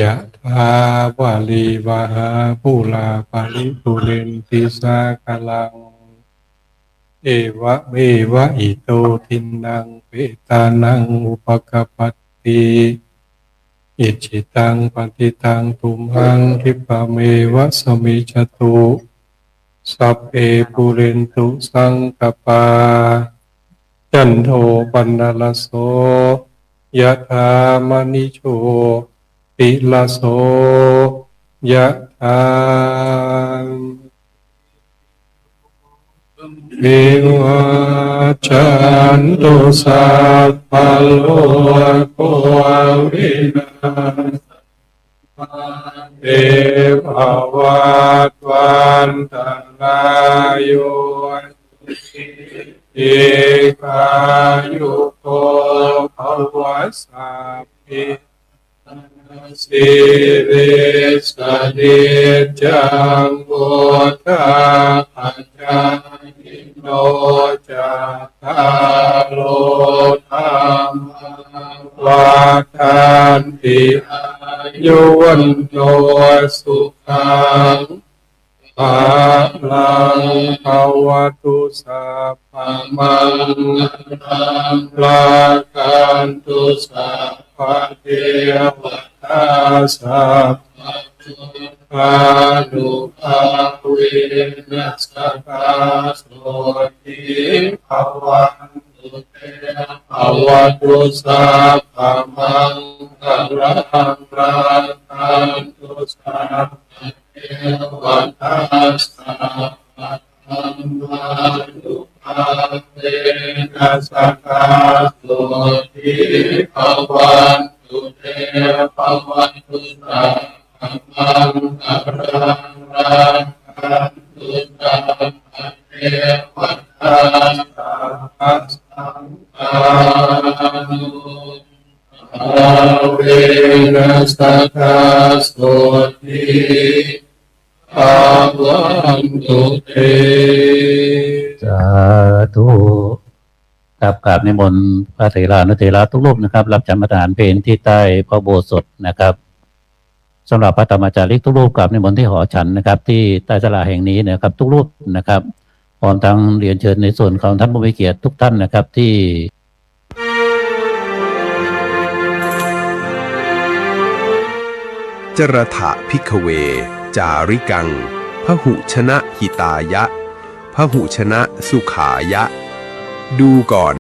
[SPEAKER 3] ยะถาวาลีวาหาปุราปาริปุเรนติสากลังเอวะเมวะอิโตทินังเปตานังอุปกปปติอิจิตังปฏิตังตุมหังคิปะเมวะสมิจจตุสัพเพปุเรนตุสังกปาจันโทปนรสโสยะถามณิโชติลโสยะถาวิวัชชันตุสัพพะโลกโควินาศเอภวัตวันตรายโยเอกายุโกภวสัพพิสิริสเดจังโกฏาปัจจายโนจัตตาโลธรรมวัฏันติอายุวันโนสุขังภาลังภวตุสัพพมังคังรักขันตุสัพพเทวตาสัพพะนุภาเวนัสสะโสติภวันตุเตภวตุสัพพมังคังรักขันตุสัพพเทวตาสัพพะนุภาเวนัสสะโสติภวันตุเตภวันตุสัพพมังคังรักขันตุสัพพเทวตาสัพพะนุภาเวนัสสะโสติภ อาวันตุเต
[SPEAKER 2] สาธุครับกราบนิมนต์พระเถรานุเถระทุกรูปนะครับ รับฉันประทานเพลที่ใต้พระอุโบสถนะครับสำหรับพระธรรมจาริกทุกรูปกราบนิมนต์ที่หอฉันนะครับ ที่ใต้ศาลาแห่งนี้นะครับ ทุกรูปนะครับพร้อมทั้งเรียนเชิญในส่วนของท่านผู้มีเกียรติทุกท่านนะครับที่
[SPEAKER 4] จรถะภิกขเว จาริกัง พหุชนะหิตายะ พหุชนะสุขายะ ดูก่อน